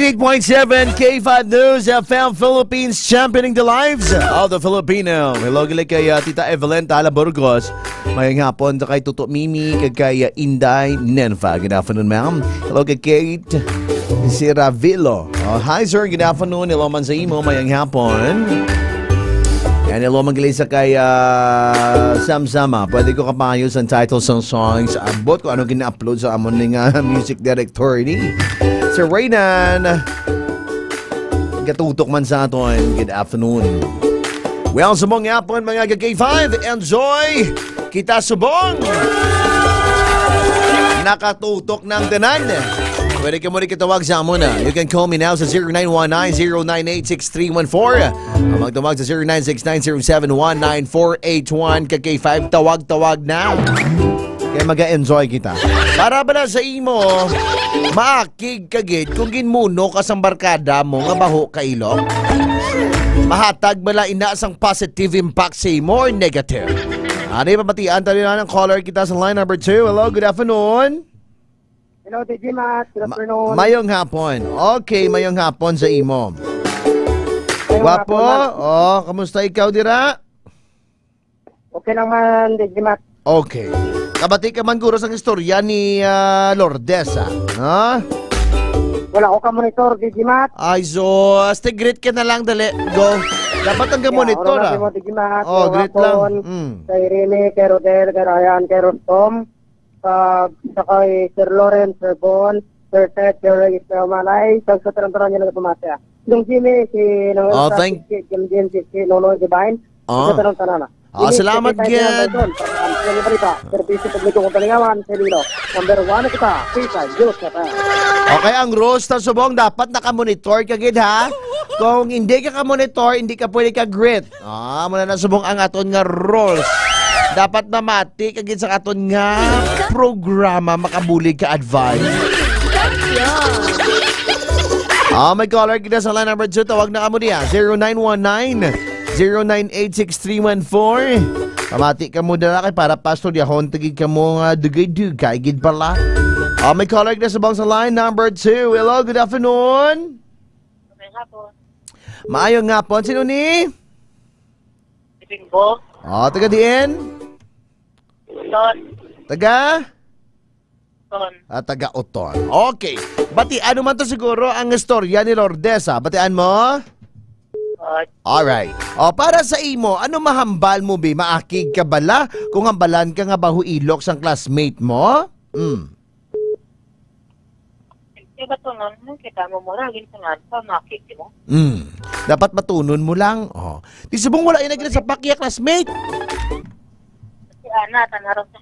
88.7 K5 News FM Philippines, championing the lives of the Filipino. Hello gali kay Tita Evelyn Tala Burgos. Mayang hapon kay Tuto Mimi, kay Inday Nenfa. Good afternoon, ma'am. Hello kay Kate si Ravilo. Hi sir, good afternoon. Hello man sa imo, mayang hapon. And hello magaling sa kay Samsama. Pwede ko kapayos ang titles ng songs. Abot ko ano gina-upload sa amon ng music director ni Sir Raynan. Gatutok man sa aton. Good afternoon. Well, subong yapon mga K5. Enjoy! Kita subong! Nakatutok ng tanan. Pwede ka muna kitawag sa amon na. You can call me now sa 0919-098-6314. Magtawag sa 0969-071-9481. K5, tawag-tawag na. Kaya mag-enjoy kita. Para ba na sa imo, maakig kagid kung ginmuno ka sa barkada mo nga baho ka ilok? Mahatag bala inaasang positive impact sa imo or negative? Ano papatian tayo na ng caller kita sa line number 2. Hello, good afternoon. Hello, DJ Matt. Good afternoon. Mayong hapon. Okay, mayong hapon sa imo. Wapo, kamusta ikaw dira? Okay lang man, DJ Matt. Okay. Kabati ka man guro sa istorya ni Lourdes, ha? Wala ko ka-monitor, DJ Matt. Ay, so, greet ka na lang, dali. Go. Dapat ang ka-monitor, ha? DJ Matt. Greet lang. Kay Rene, kay Rodel, kay Ryan, kay Rostom, sa kay Sir Lawrence, Sir Bon, Sir Ted, Sir Reyes, Sir Malay, sa taran-taran niya na pumasya. Yung Jimmy, si Jim, si Nonoy Divine, sa taran-taran na. Salamat, Gid. Number 1 na kita. Okay, ang rules na subong, dapat nakamonitor ka, Gid, ha? Kung hindi ka ka-monitor, hindi ka pwede ka-grit. Muna na subong ang aton nga rules. Dapat mamati ka, Gid, sa aton nga programa, makabulig ka advice. May caller kita sa line number 2. Tawag na ka mo niya. 0919-098-6314. Pamati ka mo dala kay para pastor yahon. Tagig ka mo dugay-dugay. Gid pala. May caller kita sa bang sa line number 2. Hello, good afternoon. Maayong hapon. Sino ni? Bingbo. Taga diin? Taga? Taga Uton. Okay. Batian man to siguro ang istorya ni Lourdes, ha? Batian mo? Alright. Para sa imo, ano mahambal mo, bi? Maakig ka bala? Kung hambalan ka nga bahu ilok sang classmate mo? Diba ito nga, kita mo muna, ginsangan pa, makik mo. Dapat matunon mo lang. Di subong wala yung naging sa pakya classmate. Si Ana, tanaron na.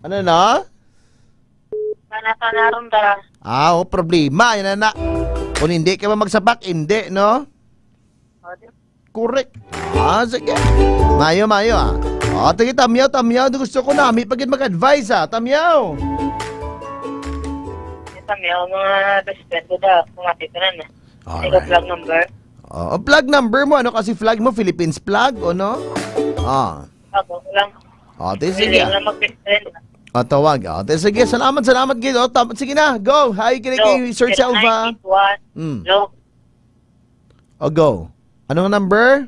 Ano na? Ana, tanaron na. Problema. Yan na. Kung hindi ka ba magsapak, hindi, no? Correct. Sige. Mayo, Tige, tamyaw. Gusto ko namin pagin mag-advise, ha? Tamyaw. Tamyaw, mga best friend ko da. Mga titanan na. Ikaw flag number. Flag number mo. Ano kasi flag mo? Philippines flag, o no? Ako lang. Sige. Hindi lang mag-best friend. Tawag. Sige, salamat, Gid. Sige na, go. Hi, kay Sir Selva. 0981. Go. Anong number?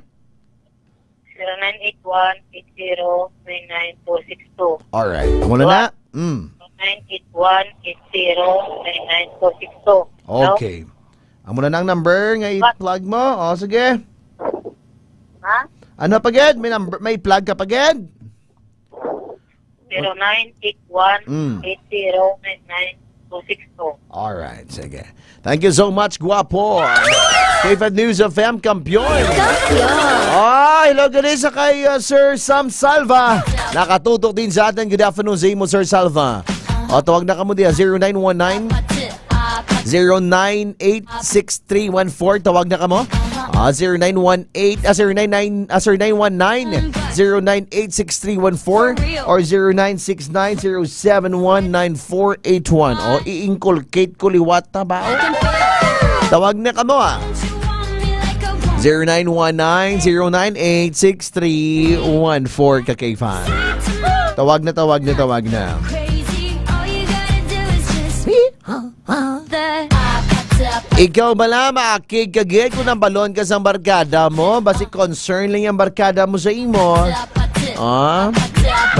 0981-80-99262. Alright. Muna na? 0981-80-99262. Okay. Amo na ang number nga i-plug mo. Sige. Ha? Ano pa, Gid? May plug ka pa, Gid? 0981-80-99262. Alright, sige. Thank you so much, guwapo. K5 News FM, kampiyon. Hello, ganun sa kay Sir Sam Salva. Nakatutok din sa atin. Good afternoon sa imo, Sir Salva. Tawag na ka mo diya, 0919-098-6314. Tawag na ka mo. 0919-098-6314 or 0969-071-9481. I-inculcate ko liwat na ba? Tawag na ka mo, 0919-098-6314 ka-K5. Tawag na. Ikaw bala maakig kagit kung nambalon ka sa barkada mo? Basi concern lang yung barkada mo sa imo.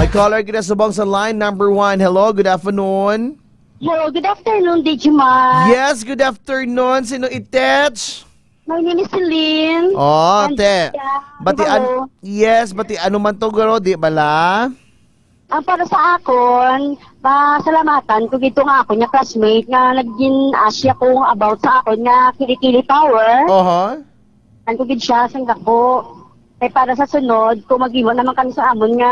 May caller kita subong sa line number 1. Hello, good afternoon. Hello, good afternoon, Digimar. Yes, good afternoon. Sino itech? My name is Celine. Te. Bati yes, bati ano man to garo, di bala? Ang para sa akon, pasalamatan ko gito nga ako niya classmate nga naging asya ko about sa akon nga Kilikili Power. Ang ko gid siya sang dako. Kay para sa sunod, kung mag-iwan naman kami sa amon nga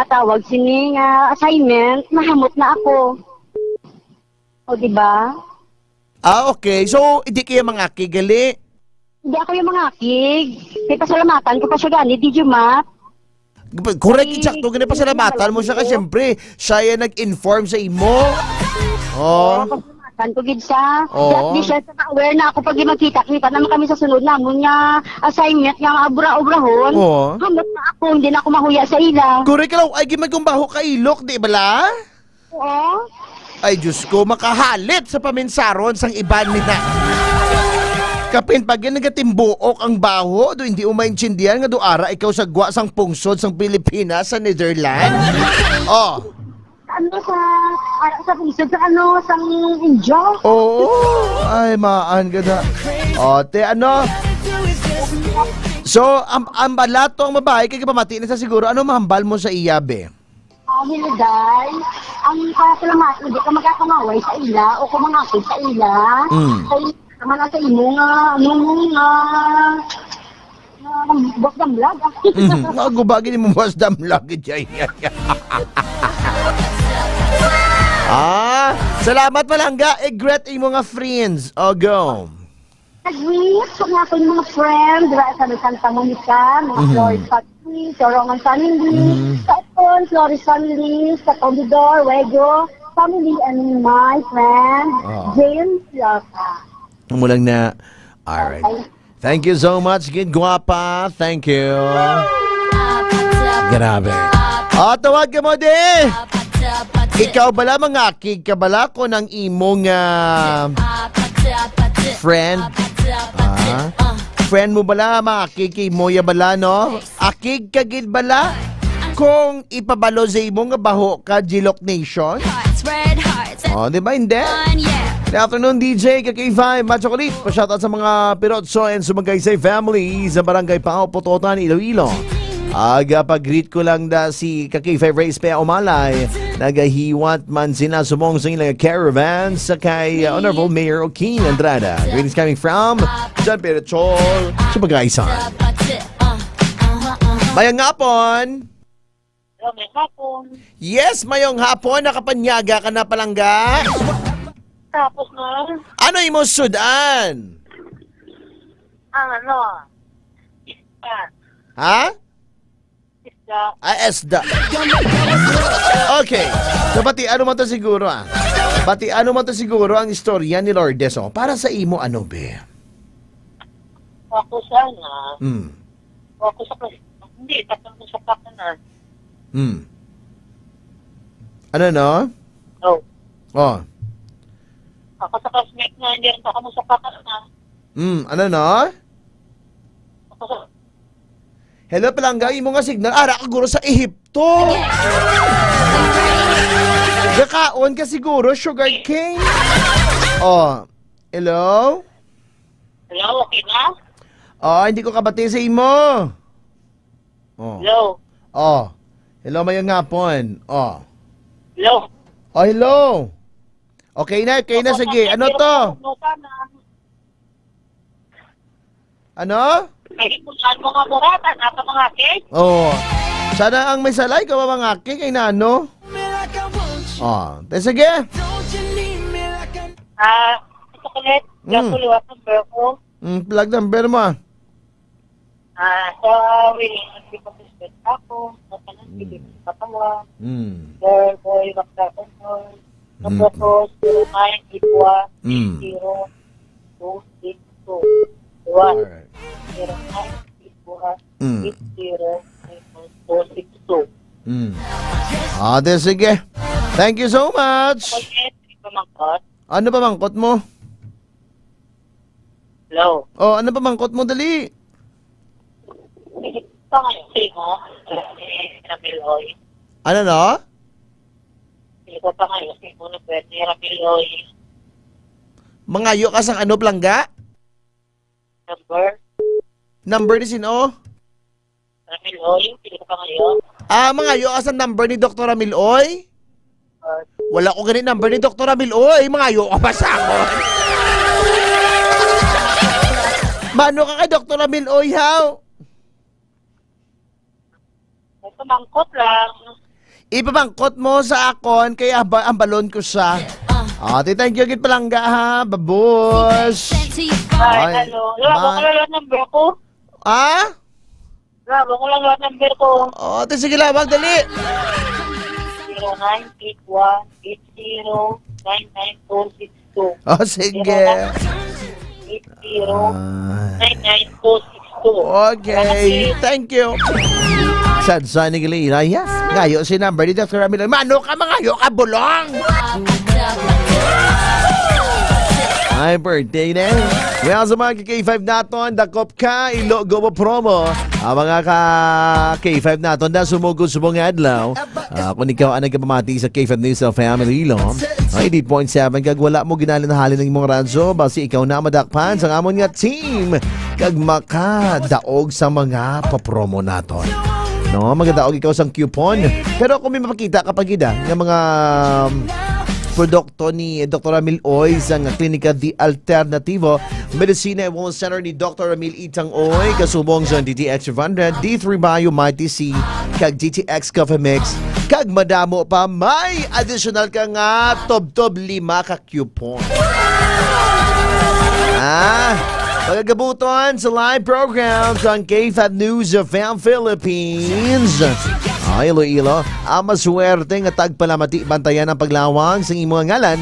tawag sini nga assignment, mahamot na ako. O di ba? Okay. So, hindi kayo mangakig, gali? Hindi ako yung mangakig. Kay pasalamatan ko pa siya gani, Digimar. Correct, exacto. Ganun pasalamatan mo siya kasi syempre, siya yung nag-inform sa imo. Pasalamatan ko gid siya. Di siya aware na ako pag magkita-kita naman kami sa sunod namon nga assignment nga abra-obrahon. Hamot na ako, hindi na ako mahuya sa ila. Correct lang. Ay, gimagumbaho ka ilok, di bala? Oo. Ay, Diyos ko, makahalit sa paminsaron sang iban nila. Kapin pag yan nagatimbuok ang baho, do hindi umaintindihan nga do ara ikaw sa gwa sang pungsod sang Pilipinas sa Netherlands. Ano sa pungsod sa sang Indio? Ay maan gada. Te ano? So, ang balato ang babae kay pamati na sa siguro ano mahambal mo sa iyabe? Hilday, ang pasalamat hindi ka magkakamaway sa ila o kumangakit sa ila. Naman sa imo nga, boss damlag. Magubagin mo boss damlag. Salamat Malangga. Great imo nga friends. Go. Nag-greet ko nga ako yung mga friend. Diba, sa Santa Monica, mga Flores family, sa Roman family, sa Epon, Flores family, sa Condidor, Wego family, and my friend, James Yaka. Mulang na. Alright. Thank you so much, Gid Guapa. Thank you. Grabe. Tawag ka mo di. Ikaw bala mangakig ka bala ko ng imong friend. Friend mo bala makakig kay Moya bala no? Akig ka gid bala kung ipabalo sa imong baho ka Gilok Nation. Di ba hindi? Good afternoon, DJ, KK5, Macho Kulit. Pa-shoutout sa mga Pirotso and Sumagaysay family sa Barangay Pao, Pototan, Iloilo. Pag-greet ko lang da si KK5 Race Pea Umalay. Nagahiwat man sina sumong sa ilang caravan sa kay Honorable Mayor Joaquin Andrada. Greetings coming from John Pirotol, Sumagaysay. Mayang hapon. Mayang hapon. Yes, mayong hapon. Nakapanyaga ka na Palangga. Tapos na. Ano imo sudan? Isda. Ha? Isda. Esda. Okay. So, bati ano man to siguro Bati ano man to siguro ang istorya ni Lourdes. Para sa imo ano be? Ako sana. Ako sa hindi, tatang ko sa pakanan. Ano no? Ako sa classmate na hindi rin ako sa pakanan. Ano no? Hello Palangga, imo nga signal. Ara ka siguro sa Ehipto. Gakaon ka siguro, Sugar Cane. Hello? Hello, okay na? Hindi ko kabati sa imo. Hello? Hello, mayang hapon. Hello? Hello? Okay na, sige. Ano to? Ano? Nahipunan mo nga muratan, nasa mga cake? Sana ang may salay ka mga cake ay nano? Sige. Ito kulit, kapuliwat ng berko. Plug number mo. Sa willing, nagpipag-respect ako, natanan, pipipatawa, boy, baktakan mo, Tapos, 0981-0-262. 0981-0-262. Sige. Thank you so much. Ano pa mangkot mo? Hello. Oh, ano ba mangkot mo? Dali. Ito ngayon, mo. Ramiloy. Ano no? Ito pa ngayon, mo na pwede Ramiloy. Mangayo ka sang ano, Plangga? Number ni sino? Ramiloy, ito pa ngayon. Mangayo ka sang number ni Dr. Ramiloy? Wala ko ganit number ni Dr. Ramiloy. Mangayo ka pa sa ako. Mano ka kay Dr. Ramiloy, how? Pamangkot lang. Ipamangkot mo sa akon kaya ang balon ko siya. Thank you git Palangga ha, babos. Ay, hello. Labo ko lang number ko. Labo ko lang number ko. Sige labang, dali. 0981-80-99262. Sige. 80-99262. Okay, thank you. Sad ni Galina, yes. Ngayo si number ni Dr. Ramiloy. Mano ka, mangayo ka, bulong! Ay, birthday na. Well, sa mga K5 naton, dakop ka, ilogo mo promo. Ang mga K5 naton na sumugod sa mga adlaw. Kung ikaw ang nagkapamati sa K5 News of Family Long, 80.7 kag wala mo ginalinahalin ng mong radyo, basi ikaw na madakpan sa amon nga team kag makadaog sa mga papromo naton. No, magadaog ikaw sang coupon. Pero kung may mapakita kapag ida ng mga produkto ni Dr. Ramil Oy sa Klinika Di Alternativo Medicina and Wellness Center ni Dr. Ramil Itang Oy kasubong sa DTX 500, D3 Bio, Mighty C, kag DTX Coffee Mix, kag madamo pa may additional ka nga tob-tob 5 ka coupon. Pagagabuton sa live programs on K5 News of Philippines. Iloilo, maswerte nga tagpalamati bantayan ang paglawang sa imong ngalan.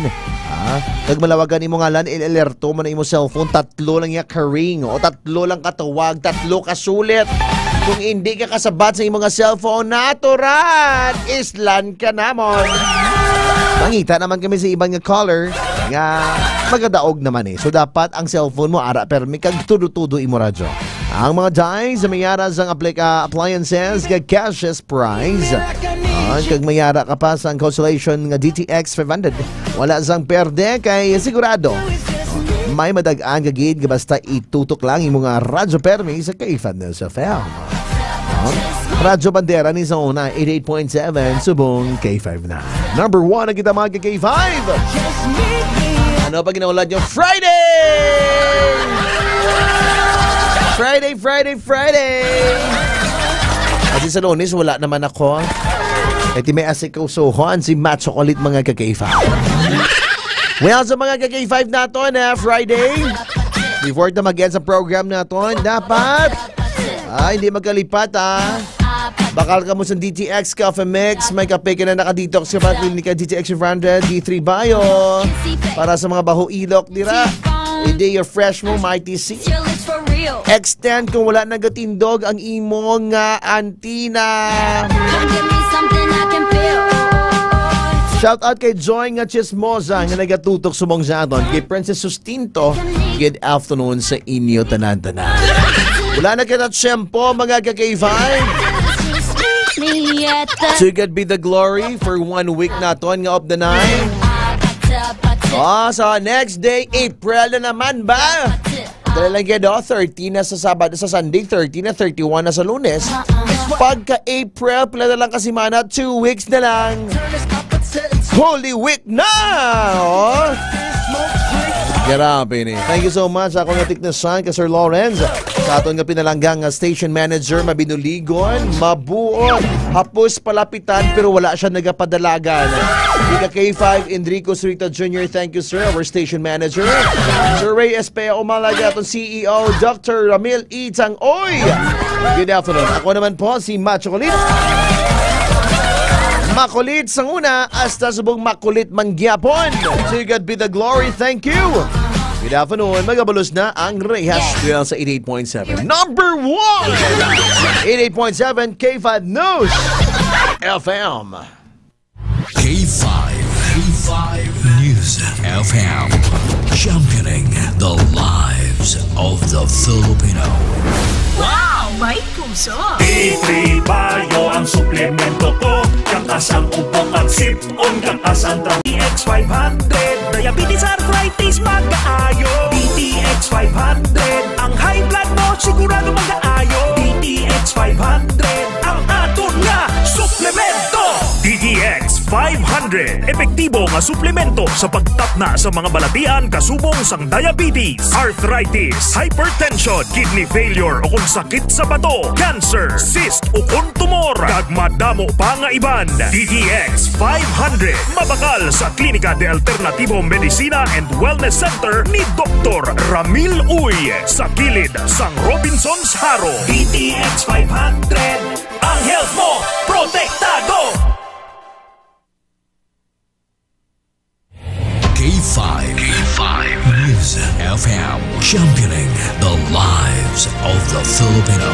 Kag malawagan imong ngalan, il-alerto mo na imong cellphone, 3 lang ya ka-ring o 3 lang katawag, 3 kasulit. Kung hindi ka kasabat sa imong cellphone, natural, islan ka namon. Mangita naman kami sa ibang nga caller nga magadaog naman So dapat ang cellphone mo ara permi kag tudo-tudo imo radyo. Ang mga dies sa mayara sang appliances kag cashless prize. Kag mayara ka pa sa Constellation nga DTX 500. Wala sang perde kay sigurado. May madagaan kagid basta itutok lang imo nga radyo permi sa K5 News FM. Radyo Bandera ni sa una, 88.7, subong K5 na. Number 1 na kita mga K5. Ano pa ginaulad nyo? Friday! Kasi sa Lunes, wala naman ako. Iti may asikusuhan si Macho ulit mga K5. Well, sa mga K5 natin, Friday, before na mag-end sa program natin, dapat hindi magkalipat Bakal ka mo sa DTX Coffee Mix. May kape ka na nakadetox sa Klinika DTX 500, D3 Bio. Para sa mga baho ilok dira. Hindi your fresh mo, Mighty C. Extend kung wala nagatindog ang imong antina. Shout out kay Joy nga Chismosa nga nagatutok sumong sa aton. Kay Princess Sustinto, good afternoon sa inyo tanan-tanan. Wala na kita tiyempo mga K5. To God be the glory for 1 week na to nga of the night. So next day, April na naman ba? Dala lang yan 30 na sa Sabado, sa Sunday, 30 na, 31 na sa Lunes. Pagka-April, pala na lang kasi mana, 2 weeks na lang. Holy Week na! Grabe ni. Thank you so much. Ako nga tiknasan ka Sir Lawrence. Sa aton nga pinalanggang station manager, mabinuligon, mabuon, hapos palapitan, pero wala siya nagapadalagan. Ika K5, Enrico Surita Jr., thank you sir, our station manager. Sir Ray Espea Umalaga, aton CEO, Dr. Ramil Itang Oy. Good afternoon. Ako naman po, si Macho Kulit. Makulit sang una, hasta subong makulit mangyapon. To God be the glory, thank you. Good afternoon, magabalos na ang Rehas sa 88.7. Number 1! 88.7 K5 News FM. K5 News FM. Championing the lives of the Filipino. Wow! May puso! T3 Bio ang suplemento ko. Kakas ang upong at sip-on. Kakas ang DTX 500. Diabetes, arthritis, mag-aayo. DTX 500. Ang high blood mo sigurado mag-aayo. DTX 500. Ang aton nga suplemento. DTX 500. Epektibo nga suplemento sa pagtapna sa mga balatian kasubong sang diabetes, arthritis, hypertension, kidney failure o kung sakit sa bato, cancer, cyst o kung tumor, kag madamo pa nga iban. DTX 500. Mabakal sa Klinika de Alternativo Medicina and Wellness Center ni Dr. Ramil Uy sa kilid sang Robinson's Haro. DTX 500. Ang health mo protektado. K5 News FM, championing the lives of the Filipino.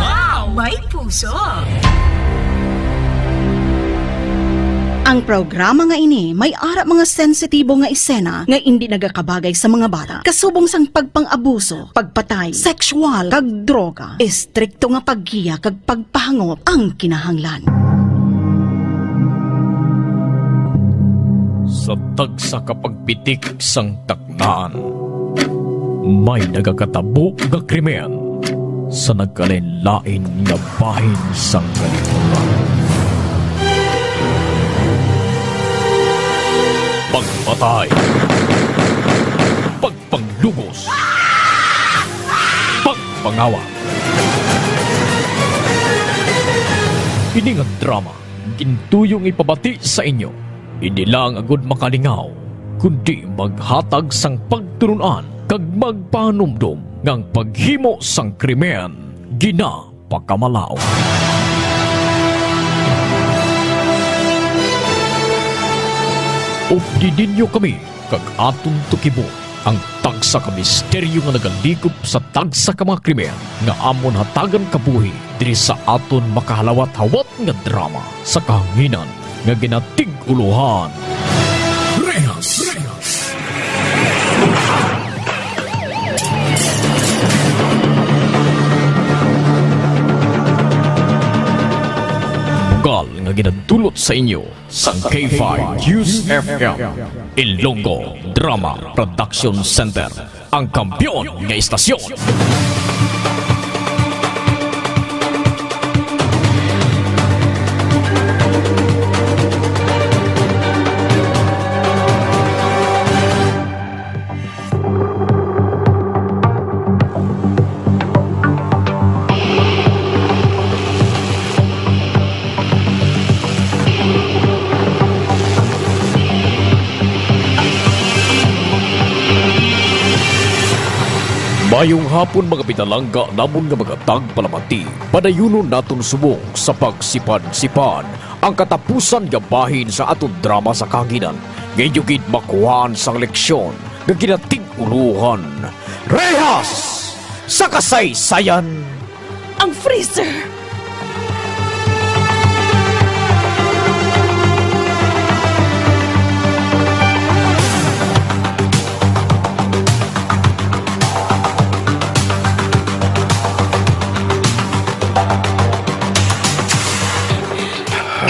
Wow! May puso! Ang programa nga ini may ara mga sensitibo nga isena nga hindi nagakabagay sa mga bata. Kasubong sang pagpang-abuso, pagpatay, sexual, kag droga. Estrikto nga paggiya kag pagpahangop ang kinahanglan. Sa tagsa kapagpitik sang taknaan, may nagakatabo nga krimen sa nagkalain-lain nga bahin sang kalibutan. Pagpatay, pagpanglugos, pagpangawa. Ini nga drama, gintuyong ipabati sa inyo. Hindi lang agud makalingaw, kundi maghatag sang pagturunan kag magpanumdum ngang paghimo sang krimen gina pakamalaw. Updidin nyo kami kag atong tukibo ang tagsa ka misteryo nga nagalikop sa tagsa ka mga krimen nga amon hatagan kabuhi diri sa aton makahalawat-hawat nga drama sa kahanginan nga ginatig-uluhan. Rehas! Bugal nga ginadulot sa inyo sa K5 News FM Ilonggo Drama Production Center, ang kampiyon nga istasyon. Mayong hapon mga pinalangga namon nga magatag palamati. Padayunon naton subong sa pagsipad-sipad ang katapusan nga bahin sa aton drama sa kahanginan. Ngayon gid makuhaan sang leksyon nga ginatig-uluhan. Rehas! Sa kasaysayan! Ang freezer!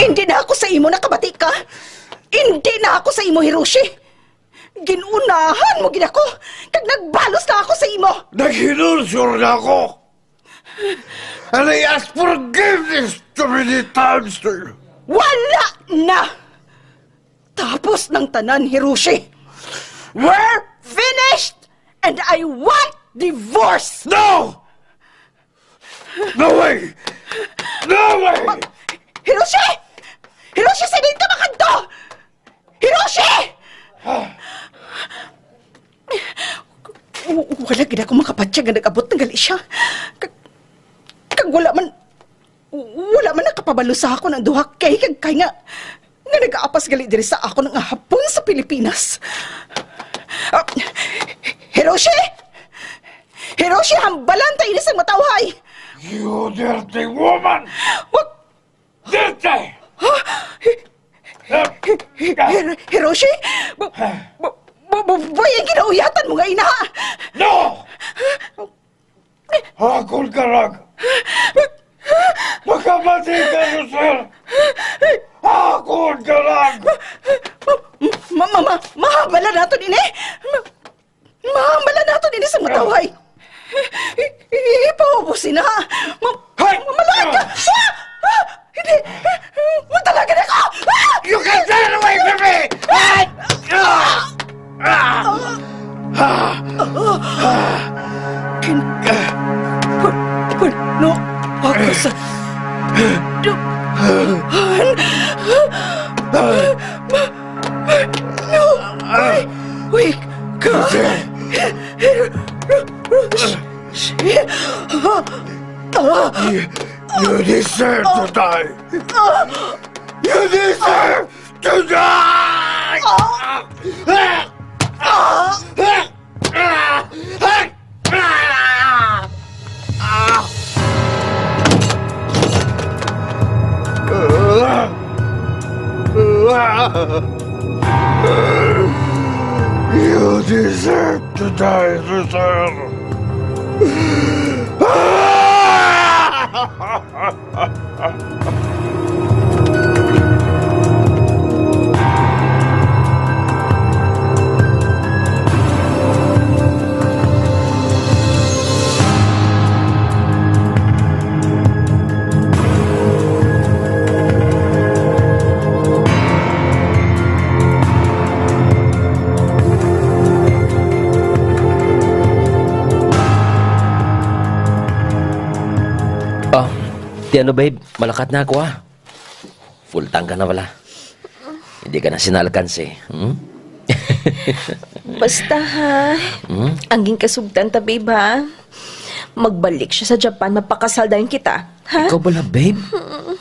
Hindi na ako sa imo nakabati ka. Hindi na ako sa imo, Hiroshi. Ginunahan mo gid ako. Kag nagbalos na ako sa imo. Naghinulsor na ako. And I ask forgiveness too many times to you. Wala na. Tapos ng tanan, Hiroshi. We're finished and I want divorce. No! No way! No way! Hiroshi! Hiroshi, sabihin ka makanto! Hiroshi! Wala gina ko makapatsya nga nag-abot ng gali siya. Kag wala man nakapabalo sa ako ng duha kay nga nag-aapas gali diri sa ako ng hapon sa Pilipinas. Hiroshi! Hiroshi, hambalan tayo inis ang matawhay! You dirty woman! Dirty! Hiroshi? Bayang ginauyatan mo nga ina! No! Hakol karag! Magkapatid ka, Rosel! Hakol karag! Mahabala nato din eh! Mahabala nato din sa mataway! Ipaubusin na! Malakad ka! Hindi! Matalaga na ka! You can stand away from me! No, ako sa... No! Wait ka! You deserve to die! You deserve to die! You deserve to die, Rosel! Di ano babe, malakat na ako Full tank ka na wala. Hindi ka na sinalkansi. Basta ha. Angging kasugtan ta babe ha. Magbalik siya sa Japan, mapakasaldayan kita. Ha? Ikaw bala babe?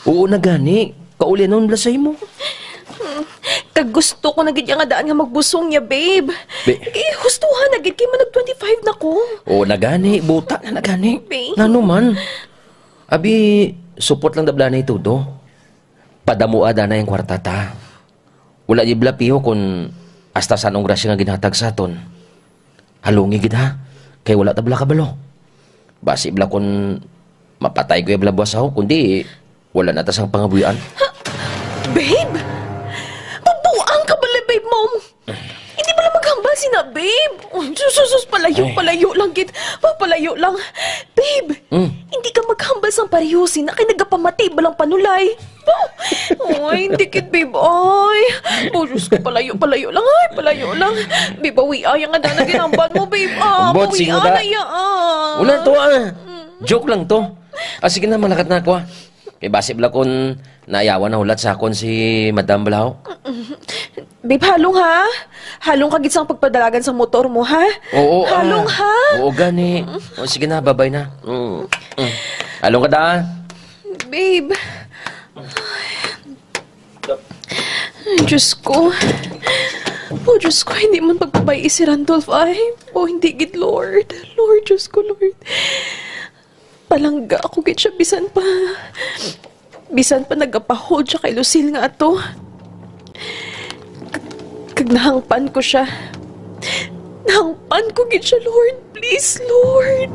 Oo na gani. Kauli nun lasay mo. Kag gusto ko na gid nga daan nga magbusong niya babe. Hustuhan na gid kay manag 25 na ko. Oo na gani, buta na gani. Babe. Nano man. Abi, support lang dabla na ito do. Padamuada na yung kwartata. Wala di blapiho kung hasta sanong grasya nga ginhatag sa aton. Halungi gid ha. Kay wala tabla kabalo. Basi bla kung mapatay ko yung blabuasaw, kundi wala na tasang pangabuyan. Babe? Mabuang ka bala babe mo. Hindi pala maghambal si na babe. Sus, palayo lang gid. Papalayo lang. Babe, hindi ka maghambal sang pariyusin na kay nagapamati balang panulay. Ay, hindi kit babe. Ay, Diyos ko, palayo lang. Ay, palayo lang. Babe, awi ay ang ada na ginambal mo, babe. Bawi na ya. Wala to Joke lang to. Sige na, malakat na ako Kay basib lang kung naayawan na hulat sa akon si Madam Balao. Babe, halong ha? Halong kagit sang pagpadalagan sa motor mo, ha? Oo, halong ha? Oo, gani. Sige na, babay na. Halong ka da. Babe. Ay, Diyos ko. Diyos ko, hindi man pagpabay si Randolph ay. Hindi gid, Lord. Lord, Diyos ko, Lord. Palangga ako gid siya, bisan pa nagapahold siya kay Lucille nga ato. Kag nahangpan ko siya. Nahangpan ko gid siya, Lord. Please, Lord.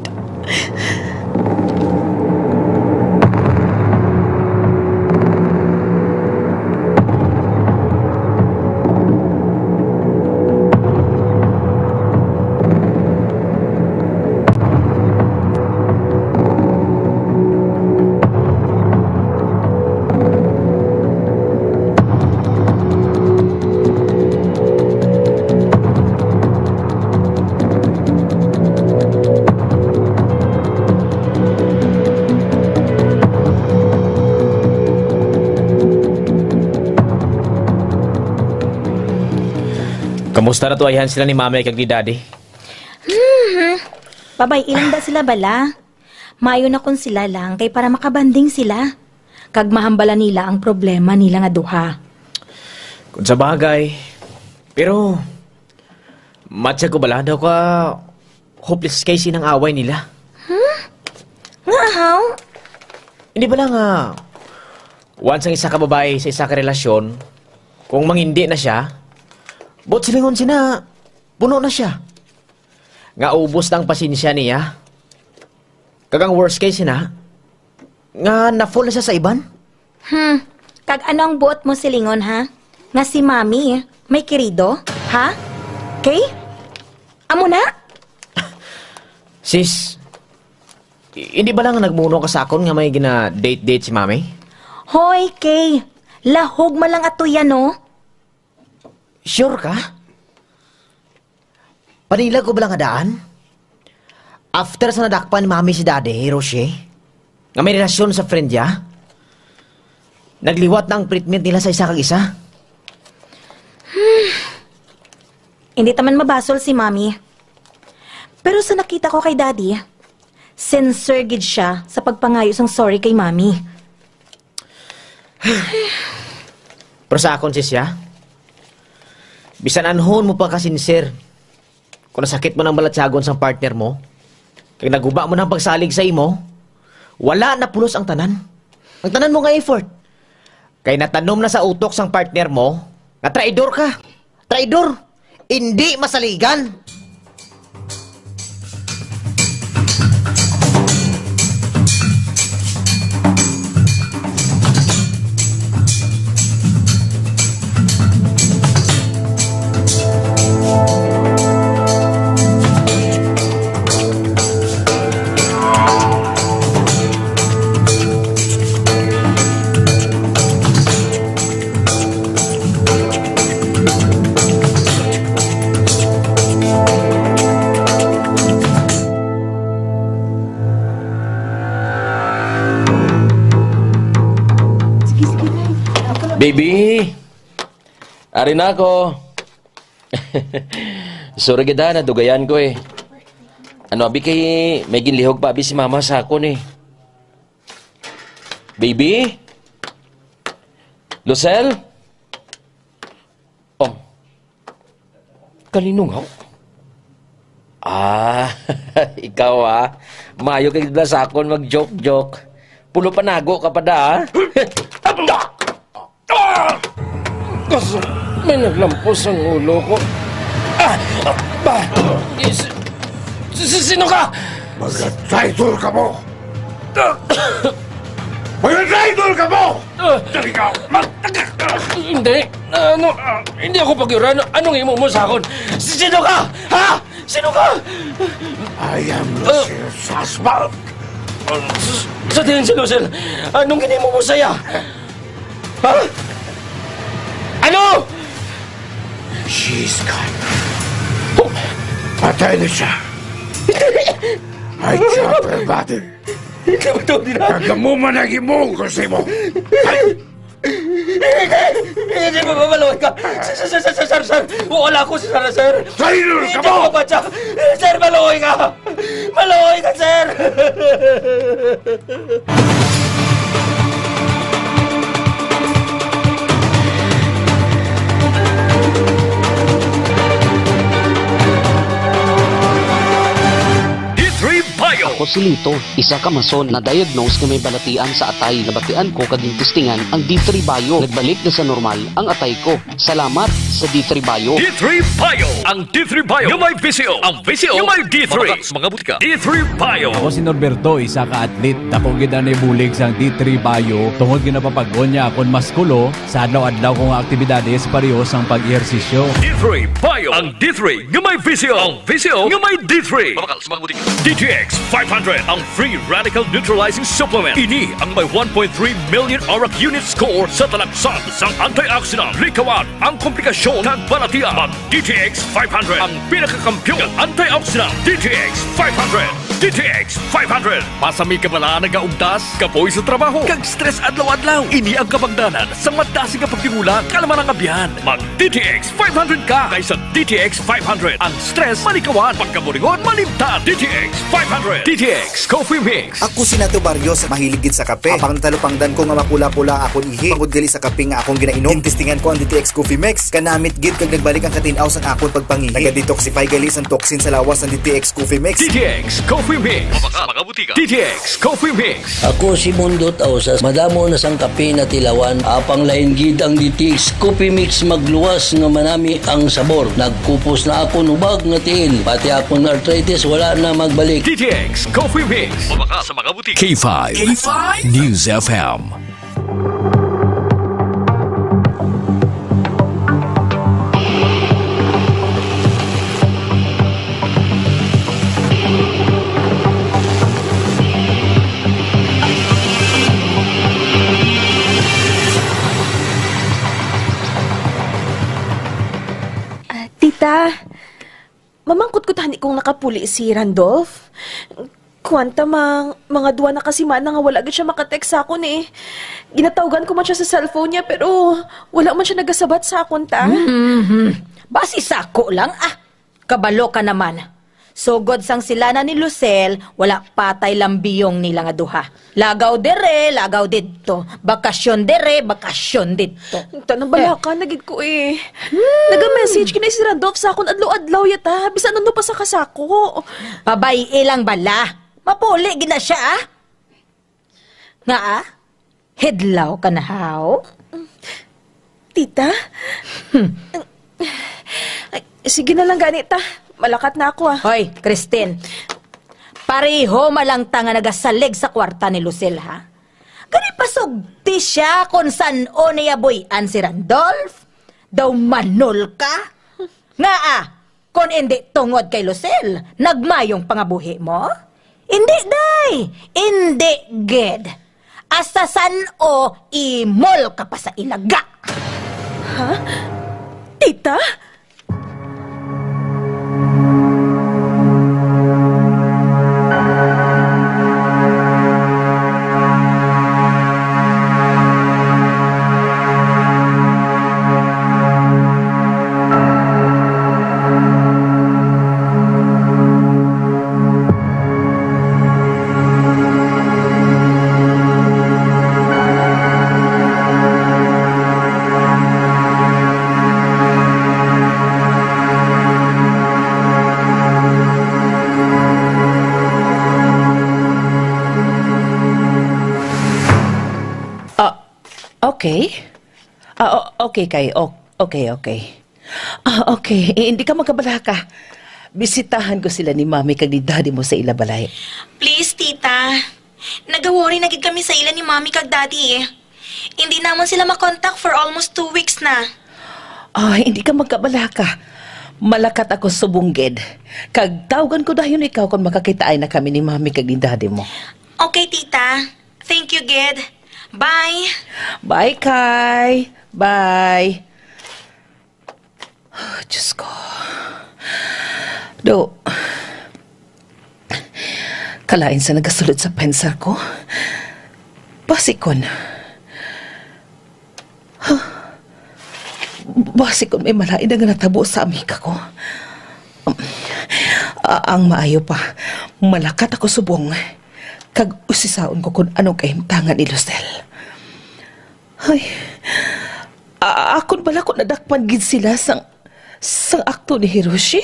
Kamusta na tuwayan sila ni Mama kag ni Daddy? Babay, ilang da sila bala? Maayo na kun sila lang kay para makabanding sila. Kag mahambala nila ang problema nila nga duha. Kung sa bagay. Pero, matcha ko bala daw ka hopeless case ng away nila. Nga how? Hindi ba lang once ang isa ka babae sa isa ka relasyon, kung mangindi na siya, bot silingon sina, puno na siya. Nga ubos na ang pasensya niya. Kagang worst case na, nga na-fall na siya sa iban? Kag ano ang buot mo silingon, ha? Nga si Mami, may kirido, ha? Kay? Amo na? Sis, hindi ba lang nagmuno ka sa akon nga may gina-date-date si Mami? Hoy, Kay. Lahog man lang ato yan, no? Sure ka? Panilag ko ba lang nga daan? After sa nadakpan ni Mami si Daddy, Roche, nga may relasyon sa friend niya, nagliwat na ang treatment nila sa isa kag isa. Hindi taman mabasol si Mami. Pero sa nakita ko kay Daddy, sincere gid siya sa pagpangayos ng sorry kay Mami. Pero sa akon siya, bisan anhon mo pa ka-sincere, kung nasakit mo ng balatsagon sa partner mo, kaya naguba mo ng pagsalig sa imo, wala na pulos ang tanan. Ang tanan mo nga effort. Kaya natanom na sa utok sang partner mo, na traidor ka. Traidor! Hindi masaligan! Baby! Ari na ako. Sorry gida, nadugayan ko eh. Ano, abi kay may ginlihog pa abi si mama sa akon eh. Baby? Lucel? Oh. Kaninong ako? Ikaw Mayo kay gida sa akon mag-joke-joke. Pulo panago ka pa da Kasi may naglampos ang ulo ko. Sino ka? Mag-traitor ka mo! Mag-traitor ka mo! Dali ka! Hindi. Hindi ako pagyuran. Anong imo mo sa akin? Sino ka? Ha? Sino ka? I am Lucille Sasmal. Sa tingin si Lucille, anong ginimo mo saya? Ha? Ano? She's gone. Patay na siya. I chop her body. Hindi ba ito nila? Nagamuman ang imong kasi mo. Hindi ba mamalawad ka? Sir, wala ko si Sara, sir. Trainer ka mo! Sir, malaway ka! Malaway ka, sir! Ako si Lito, isa ka mason na diagnose na may balatian sa atay. Nabatian ko kaging testingan ang D3 Bio. Nagbalik na sa normal ang atay ko. Salamat sa D3 Bio. D3 Bio! Ang D3 Bio yung may VCO. Ang VCO yung may D3. Mga butika. D3 Bio. Ako si Norberto, isa ka atlet. Dako gid na bulig sang D3 Bio. Tungod ginapapagon niya akong maskulo sa adlaw-adlaw kong aktibidades pareho sang pag-ehersisyo. D3 Bio. Ang D3 yung may VCO. Ang VCO yung may D3. Mga butika. DTX 500 ang free radical neutralizing supplement. Ini ang may 1.3 million ORAC unit score sa talaksan sang antioxidant. Likawan ang komplikasyon ng balatian. Mag DTX 500 ang pinakakampiyon ng antioxidant. DTX 500. DTX 500. Pasami ka bala nagaugdas, kapoy sa trabaho, kag stress adlaw-adlaw. Ini ang kapagdanan sa madasi ka pagtigulang kalaman ang abyan. Mag DTX 500 ka kaysa DTX 500. Ang stress malikawan, pagkaburigon malimtan. DTX 500. DTX Coffee Mix. Ako si Nato Barrios, mahilig gid sa kape. Apang talupangdan ko nga mapula-pula akon ihi. Pagod gali sa kape nga akong ginainom. Tintistingan ko ang DTX Coffee Mix. Kanamit gid kag nagbalik ang katinaw sa akon pagpangihi. Naga-detoxify gali sang toxin sa lawas ng DTX Coffee Mix. DTX Coffee Coffee Mix. Sa mga butika. DTX Coffee Mix. Ako si Mundot Ausas, madamo na sang kape na tilawan, apang lain gid ang DTX Coffee Mix magluwas nga manami ang sabor. Nagkupos na ako nubag nga tiil, pati akong arthritis wala na magbalik. DTX Coffee Mix. Sa mga butika. K5. News FM. Tita, mamangkot ko tani kung nakapuli si Randolph. Kwanta mga duwa na kasi man nga wala gid siya makatext sa akon eh. Ginatawagan ko man siya sa cellphone niya pero wala man siya nagasabat sa akon ta. Basi sako lang kabalo ka naman. Sugod sang sila na ni Lucel, wala patay lambiyong nila nga duha. Lagaw dere, lagaw dito. Bakasyon dere, bakasyon dito. Tanang balaka, nagid ko eh. Naga-message kinay si Randolph sa akon adlaw-adlaw yata. Bisan ano pa sa kasako. Pabay ilang bala. Mapuli gina siya Nga Hidlaw ka na haw? Tita? Sige na lang ganita. Malakat na ako Hoy, Christine. Pareho malangta nga nagasalig sa kwarta ni Lucel, ha? Gani pasugti siya kung saan o niyaboyan si Randolph? Daw manol ka? Nga kung hindi tungod kay Lucel, nagmayong pangabuhi mo? Hindi, day! Hindi, ged. Asa saan o imol ka pa sa ilaga? Ha? Tita? Okay? Okay kay. Okay. Okay. Hindi ka magkabalaka. Bisitahan ko sila ni Mami kag ni Daddy mo sa ilabalay. Please, tita. Nagawori na gid kami sa ila ni Mami kag Daddy Hindi namon sila makontak for almost 2 weeks na. Hindi ka magkabalaka. Malakat ako subungged. Kag tawagan ko dayon ikaw kung makakitaay na kami ni Mami kag ni Daddy mo. Okay, tita. Thank you, Ged. Bye. Bye, Kai. Bye. Diyos ko. Kalain sa nagasulod sa pensar ko. Basikon. Basikon may malain na natabo sa amika ko. Ang maayo pa, malakat ako subong. Kag usisaon ko kung anong kahimtangan ni Lucel. Ay, akon pala ko nadakpan gid sila sang akto ni Hiroshi.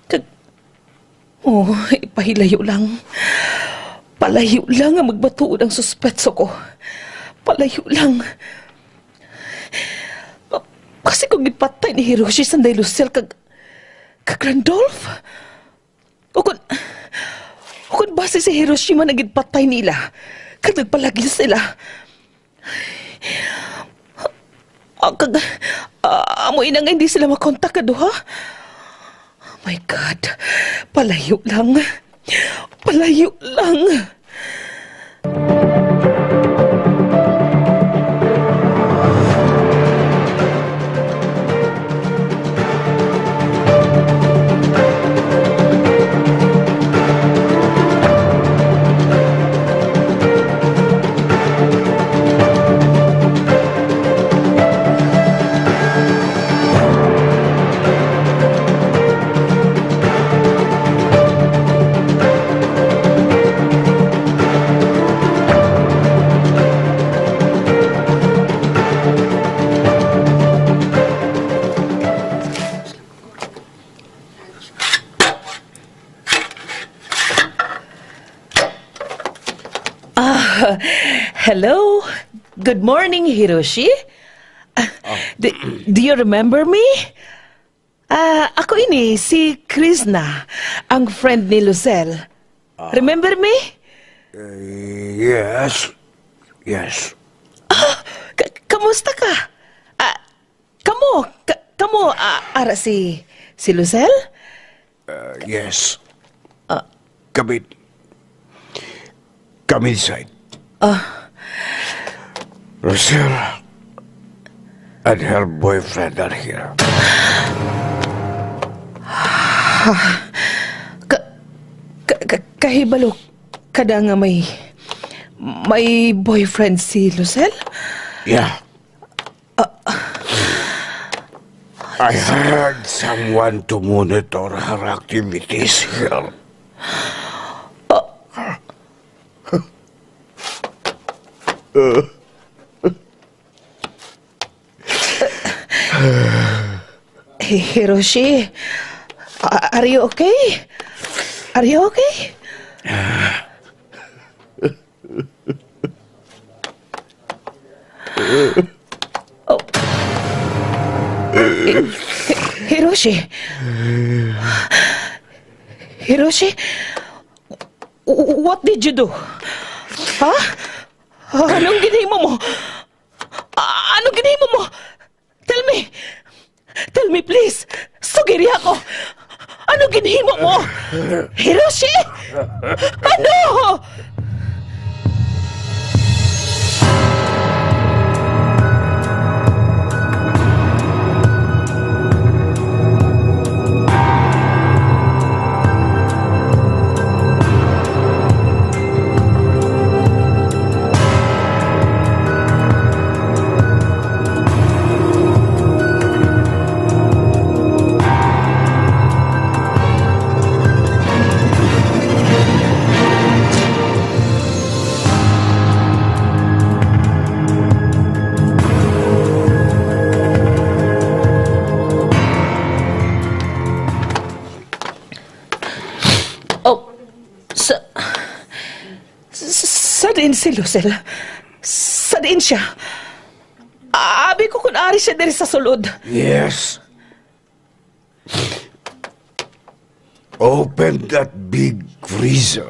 Kag, ipahilayo lang. Palayo lang ang magbatuod ang suspetso ko. Palayo lang. Kasi kung gipatay ni Hiroshi sanday Lucel kag Randolph. Kung base sa Hiroshima naging patay nila, kag nagpalagil sila. Amoy na nga hindi sila makontak ka do, ha? Oh my God, palayo lang. Palayo lang. Hello. Good morning, Hiroshi. Do you remember me? Ako ini, si Krishna, ang friend ni Lucel. Remember me? Yes. Yes. Kamusta ka? Kamu, ara si Lucel? Yes. Kami inside. Rochelle and her boyfriend are here. Kahibalo kada nga may boyfriend si Lucel? Yeah. I hired someone to monitor her activities here. Hiroshi, are you okay? Are you okay? Hiroshi, what did you do? Ha? Anong ginimo mo? Anong ginimo mo? Tell me please. Sugiri ako. Anong ginimo mo? Hiroshi? Ano? Saan si Lucel? Saan siya? Abi ko kung ari siya diri sa sulod. Yes. Open that big freezer.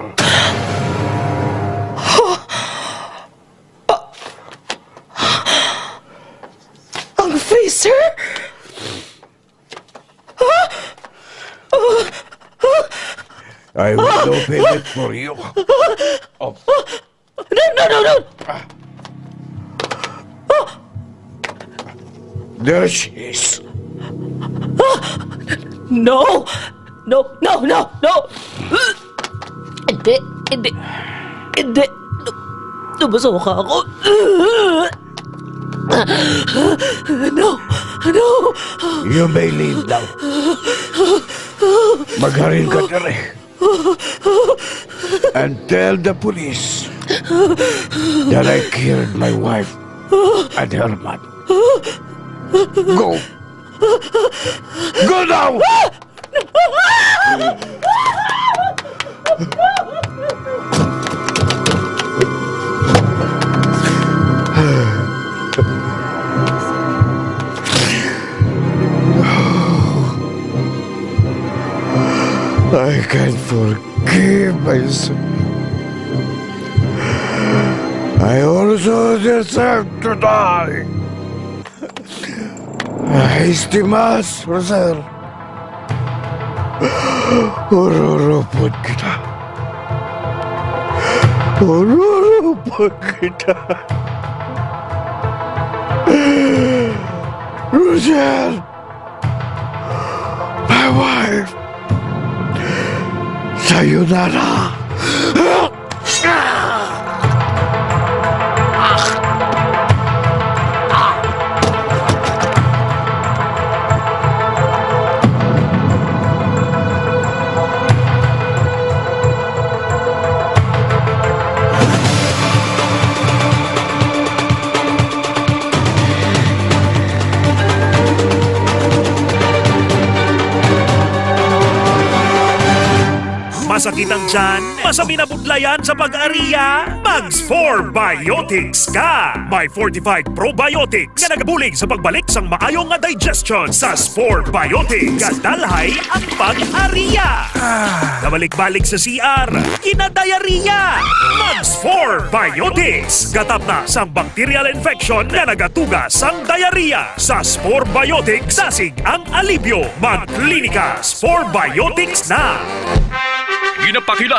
Ang freezer? I will open it for you. Oh. No. There she is. No. Hindi. Nabasuka ako. No. You may leave now. Magharin ka tere. And tell the police that I killed my wife and her man. Go! Go now! I can't forgive myself. I also deserve to die. Estimas, Rosel. Ururupot kita. Rosel, my wife. Sayonara. masakit ang tiyan, masami na budlayan sa pag-ariya, mag-4 Biotics ka! May fortified probiotics na nagabulig sa pagbalik sang maayong nga digestion sa 4 Biotics. Kadalhay ang pag-ariya. Nabalik-balik sa CR, kinadayariya. Mag-4 Biotics. Gatap na sang bacterial infection na nagatugas sang diarrhea. Sa 4 Biotics, sasig ang alibyo. Mag-klinika 4 Biotics na. Ginapakilala